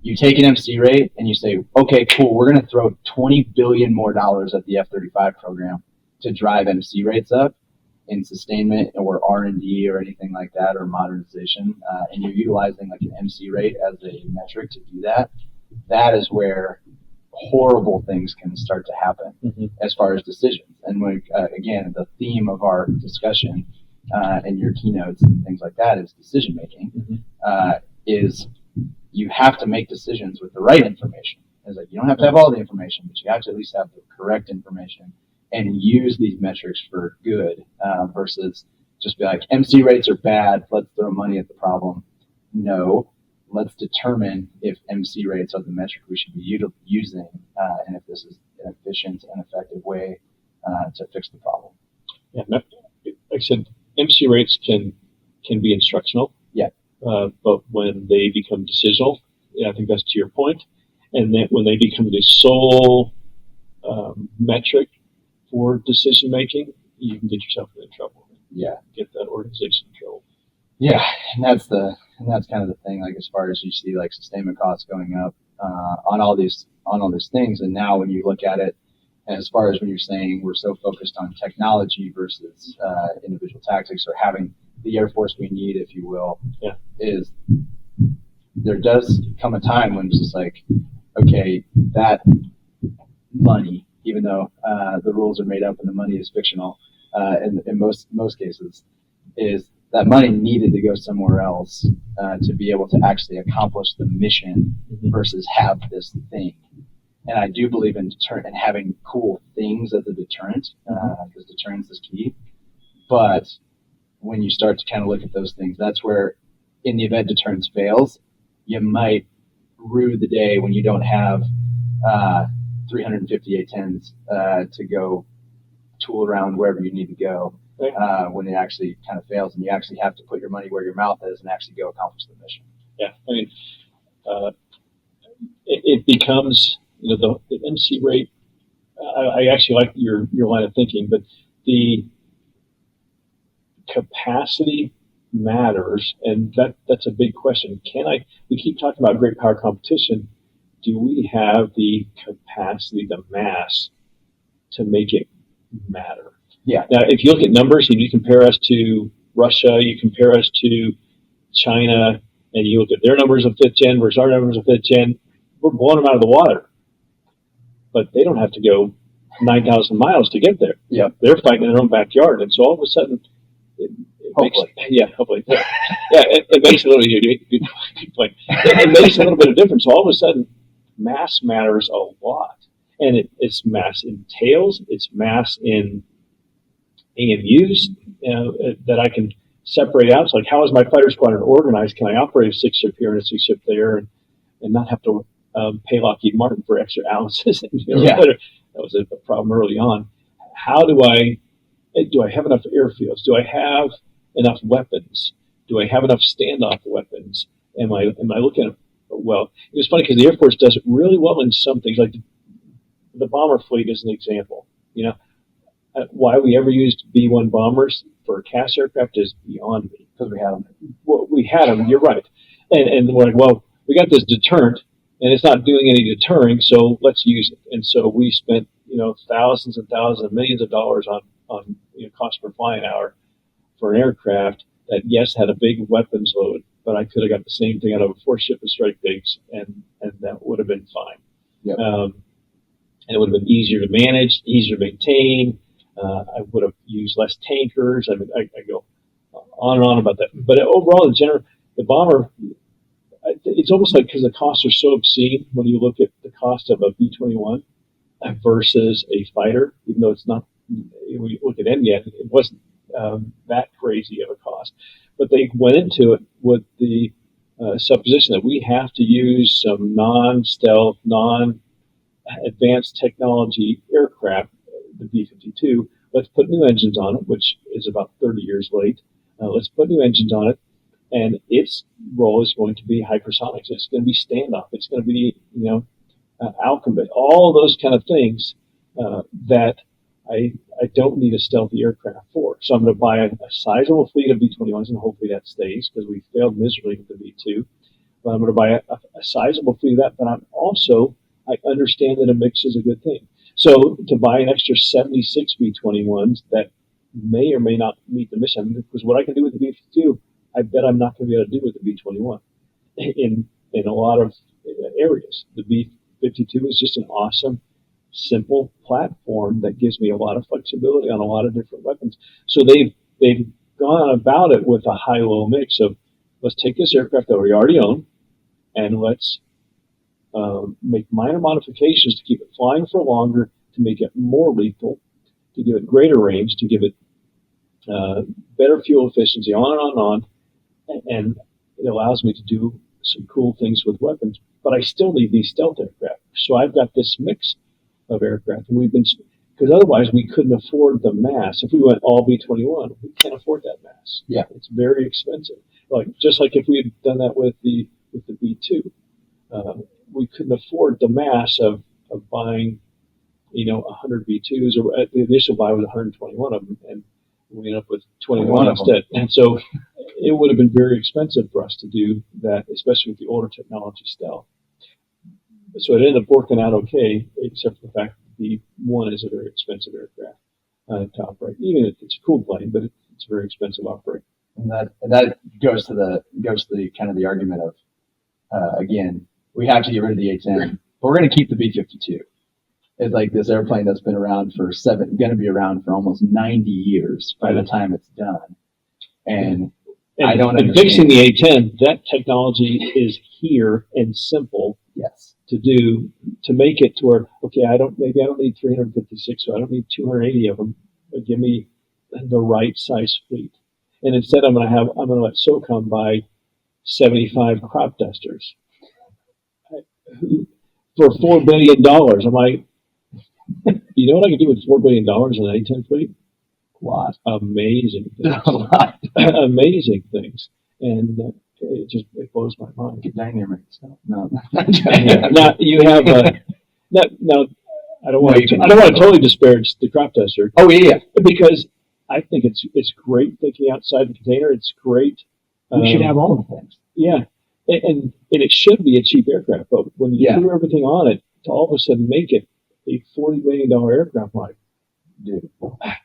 you take an MC rate and you say, okay, cool, we're going to throw $20 billion more at the F-35 program to drive MC rates up in sustainment or R&D or anything like that, or modernization, and you're utilizing like an MC rate as a metric to do that. That is where horrible things can start to happen as far as decisions. And when, again, the theme of our discussion and your keynotes and things like that is decision making. Is you have to make decisions with the right information. It's like, you don't have to have all the information, but you have to at least have the correct information and use these metrics for good, versus just be like, MC rates are bad, let's throw money at the problem. No. Let's determine if MC rates are the metric we should be using, and if this is an efficient and effective way to fix the problem. Yeah, like I said, MC rates can be instructional. Yeah. But when they become decisional, I think that's to your point, and then when they become the sole metric for decision making, you can get yourself in trouble. Yeah. Get that organization in trouble. Yeah, and that's kind of the thing. Like, as far as you see, like, sustainment costs going up on all these things, and now when you look at it, as far as when you're saying we're so focused on technology versus individual tactics, or having the Air Force we need, if you will, is there does come a time when it's just like, okay, that money, even though the rules are made up and the money is fictional, in most cases, is that money needed to go somewhere else to be able to actually accomplish the mission versus have this thing. And I do believe in deterrent and having cool things as a deterrent, because deterrence is key. But when you start to kind of look at those things, that's where, in the event deterrence fails, you might rue the day when you don't have 350 A-10s to go tool around wherever you need to go. When it actually kind of fails, and you actually have to put your money where your mouth is and actually go accomplish the mission. Yeah, I mean, it becomes, the MC rate. I actually like your line of thinking, but the capacity matters, and that's a big question. We keep talking about great power competition. Do we have the capacity, the mass, to make it matter? Yeah. Now, if you look at numbers and you compare us to Russia, you compare us to China, and you look at their numbers of 5th gen versus our numbers of 5th gen, we're blowing them out of the water. But they don't have to go 9,000 miles to get there. Yeah. They're fighting in their own backyard. And so all of a sudden, hopefully. It makes a little it makes a little bit of difference. All of a sudden, mass matters a lot. And it's mass in tails, it's mass in AMUs that I can separate out. It's like, how is my fighter squadron organized? Can I operate a 6-ship here and a 6-ship there, and not have to pay Lockheed Martin for extra ounces? That was a problem early on. How do I have enough airfields? Do I have enough weapons? Do I have enough standoff weapons? Am I looking at, well, it's funny because the Air Force does it really well in some things, like the bomber fleet is an example. Why we ever used B-1 bombers for CAS aircraft is beyond me. Because we had them. Well, we had them, you're right. And we're like, well, we got this deterrent, and it's not doing any deterring, so let's use it. And so we spent, thousands and thousands, millions of dollars on cost per flying hour for an aircraft that, yes, had a big weapons load, but I could have got the same thing out of a 4-ship and strike bigs, and that would have been fine. Yep. And it would have been easier to manage, easier to maintain. I would have used less tankers. I mean, I go on and on about that. But overall, the bomber, it's almost like, because the costs are so obscene when you look at the cost of a B-21 versus a fighter, even though it's not, when you look at NGAD, it wasn't that crazy of a cost. But they went into it with the supposition that we have to use some non-stealth, non-advanced technology aircraft, the B-52. Let's put new engines on it, which is about 30 years late. Let's put new engines on it, and its role is going to be hypersonics. It's going to be standoff. It's going to be, Alchemy, all those kind of things that I don't need a stealthy aircraft for. So I'm going to buy a sizable fleet of B-21s, and hopefully that stays, because we failed miserably with the B-2. But I'm going to buy a sizable fleet of that, but I understand that a mix is a good thing. So to buy an extra 76 B-21s that may or may not meet the mission, because what I can do with the B-52, I bet I'm not going to be able to do with the B-21 in a lot of areas. The B-52 is just an awesome, simple platform that gives me a lot of flexibility on a lot of different weapons. So they've gone about it with a high-low mix of, let's take this aircraft that we already own, and let's make minor modifications to keep it flying for longer, to make it more lethal, to give it greater range, to give it better fuel efficiency, on and on and on. And it allows me to do some cool things with weapons. But I still need these stealth aircraft. So I've got this mix of aircraft. And because otherwise we couldn't afford the mass. If we went all B-21, we can't afford that mass. Yeah. It's very expensive. Just like if we had done that with the B-2. We couldn't afford the mass of buying, 100 B-2s, or the initial buy was 121 of them, and we ended up with 21 instead. And so it would have been very expensive for us to do that, especially with the older technology stealth. So it ended up working out okay, except for the fact that the B-1 is a very expensive aircraft to operate. Even if it's a cool plane, but it's very expensive to operate. And that goes to the kind of the argument of, again, we have to get rid of the A-10, but we're going to keep the B-52. It's like this airplane that's been around going to be around for almost 90 years by the time it's done. And I don't understand. Fixing the A-10, that technology is here and simple. Yes. To do, to make it to where, okay, I don't need 356, so I don't need 280 of them, but give me the right size fleet. And instead I'm going to let SOCOM buy 75 crop dusters for $4 billion. I'm like, you know what I can do with $4 billion in an A-10 fleet? A lot. Amazing things. A lot. Amazing things. And it blows my mind. Get dynamic stuff. No. Now you have now I don't want to totally disparage the crop duster. Oh yeah. Because I think it's great thinking outside the container. It's great. We should have all the things. Yeah, and it should be a cheap aircraft, but when you put everything on it, to all of a sudden make it a $40 million aircraft, like, dude,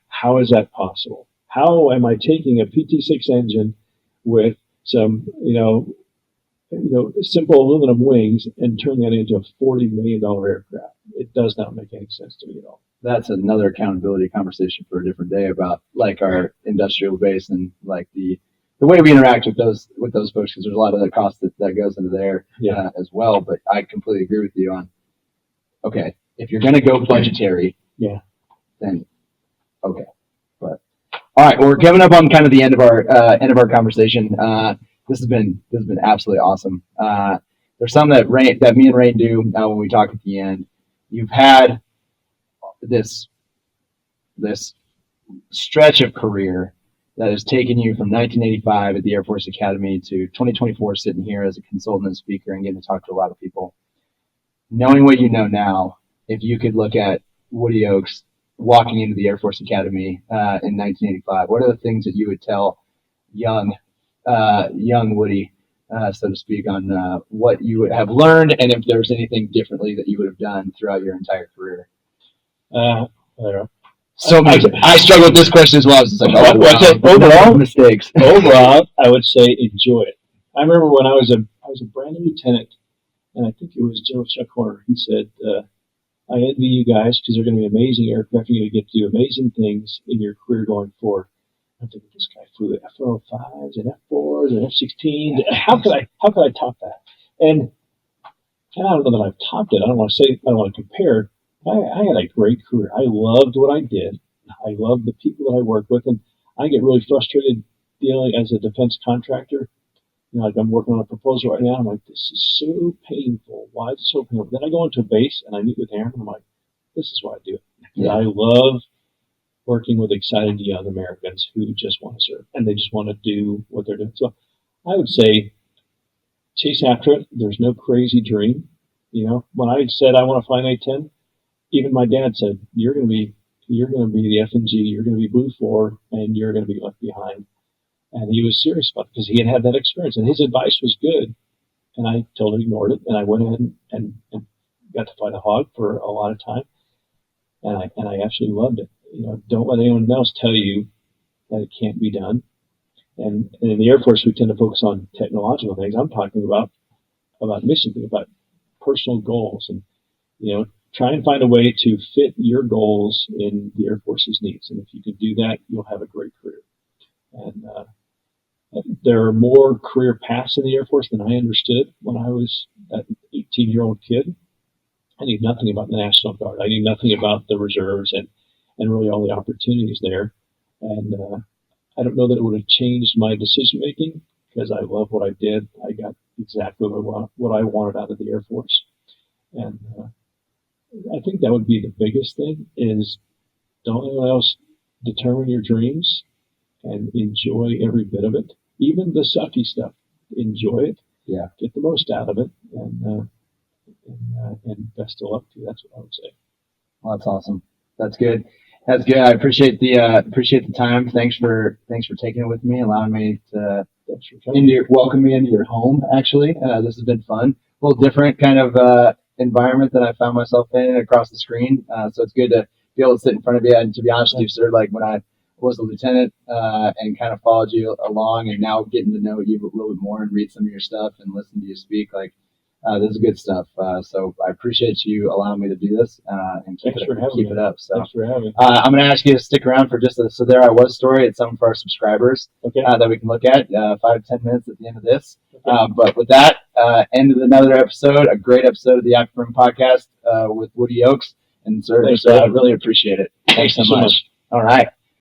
how is that possible? How am I taking a PT6 engine with some, simple aluminum wings and turning that into a $40 million aircraft? It does not make any sense to me at all. That's another accountability conversation for a different day about like our industrial base and like the way we interact with those folks, because there's a lot of the cost that goes into there as well. But I completely agree with you on, okay, if you're going to go budgetary, then okay. But all right, well, we're coming up on kind of the end of our conversation. This has been absolutely awesome. There's some that me and Rain do when we talk at the end. You've had this stretch of career that has taken you from 1985 at the Air Force Academy to 2024 sitting here as a consultant and speaker and getting to talk to a lot of people. Knowing what you know now, if you could look at Woody Oakes walking into the Air Force Academy in 1985, what are the things that you would tell young Woody so to speak, on what you would have learned and if there's anything differently that you would have done throughout your entire career. I don't know. So I struggle with this question as well. It's like, overall mistakes. Overall, I would say enjoy it. I remember when I was a brand new lieutenant, and I think it was General Chuck Horner. He said, "I envy you guys because they're going to be amazing aircraft. You're going to get to do amazing things in your career going forward." I'm thinking, this guy flew F-105s and F-4s and F-16s. How could I top that? And I don't know that I've topped it. I don't want to compare. I had a great career. I loved what I did. I loved the people that I worked with, and I get really frustrated dealing as a defense contractor. Like I'm working on a proposal right now. I'm like, this is so painful. Why is it so painful? Then I go into a base and I meet with airmen. I'm like, this is why I do it. Yeah. I love working with excited young Americans who just want to serve and they just want to do what they're doing. So I would say chase after it. There's no crazy dream. When I said I want to fly an A-10, even my dad said, you're going to be the F&G, you're going to be Blue 4, and you're going to be left behind. And he was serious about it because he had that experience, and his advice was good. And I totally ignored it, and I went ahead and got to fly the Hog for a lot of time, and I absolutely loved it. Don't let anyone else tell you that it can't be done. And in the Air Force, we tend to focus on technological things. I'm talking about mission, about personal goals, and try and find a way to fit your goals in the Air Force's needs. And if you can do that, you'll have a great career. And there are more career paths in the Air Force than I understood when I was an 18-year-old kid. I knew nothing about the National Guard. I knew nothing about the reserves and really all the opportunities there. And I don't know that it would have changed my decision-making because I love what I did. I got exactly what I wanted out of the Air Force. And I think that would be the biggest thing is don't let anyone else determine your dreams and enjoy every bit of it. Even the sucky stuff, enjoy it. Yeah. Get the most out of it, and best of luck to you. That's what I would say. Well, that's awesome. That's good. That's good. I appreciate the time. Thanks for taking it with me, allowing me to welcome me into your home. Actually, this has been fun. A little different kind of environment that I found myself in across the screen. So it's good to be able to sit in front of you. And to be honest with you, sir, like when I was a lieutenant and kind of followed you along, and now getting to know you a little bit more and read some of your stuff and listen to you speak, like this is good stuff. So I appreciate you allowing me to do this and keep it up. So thanks for having me. I'm going to ask you to stick around for just so there I was story. It's some of our subscribers that we can look at 5 to 10 minutes at the end of this. Okay. But with that, end of another episode, a great episode of the Afterburn Podcast with Woody Oakes. And sir, I really appreciate it. Thanks so much. All right.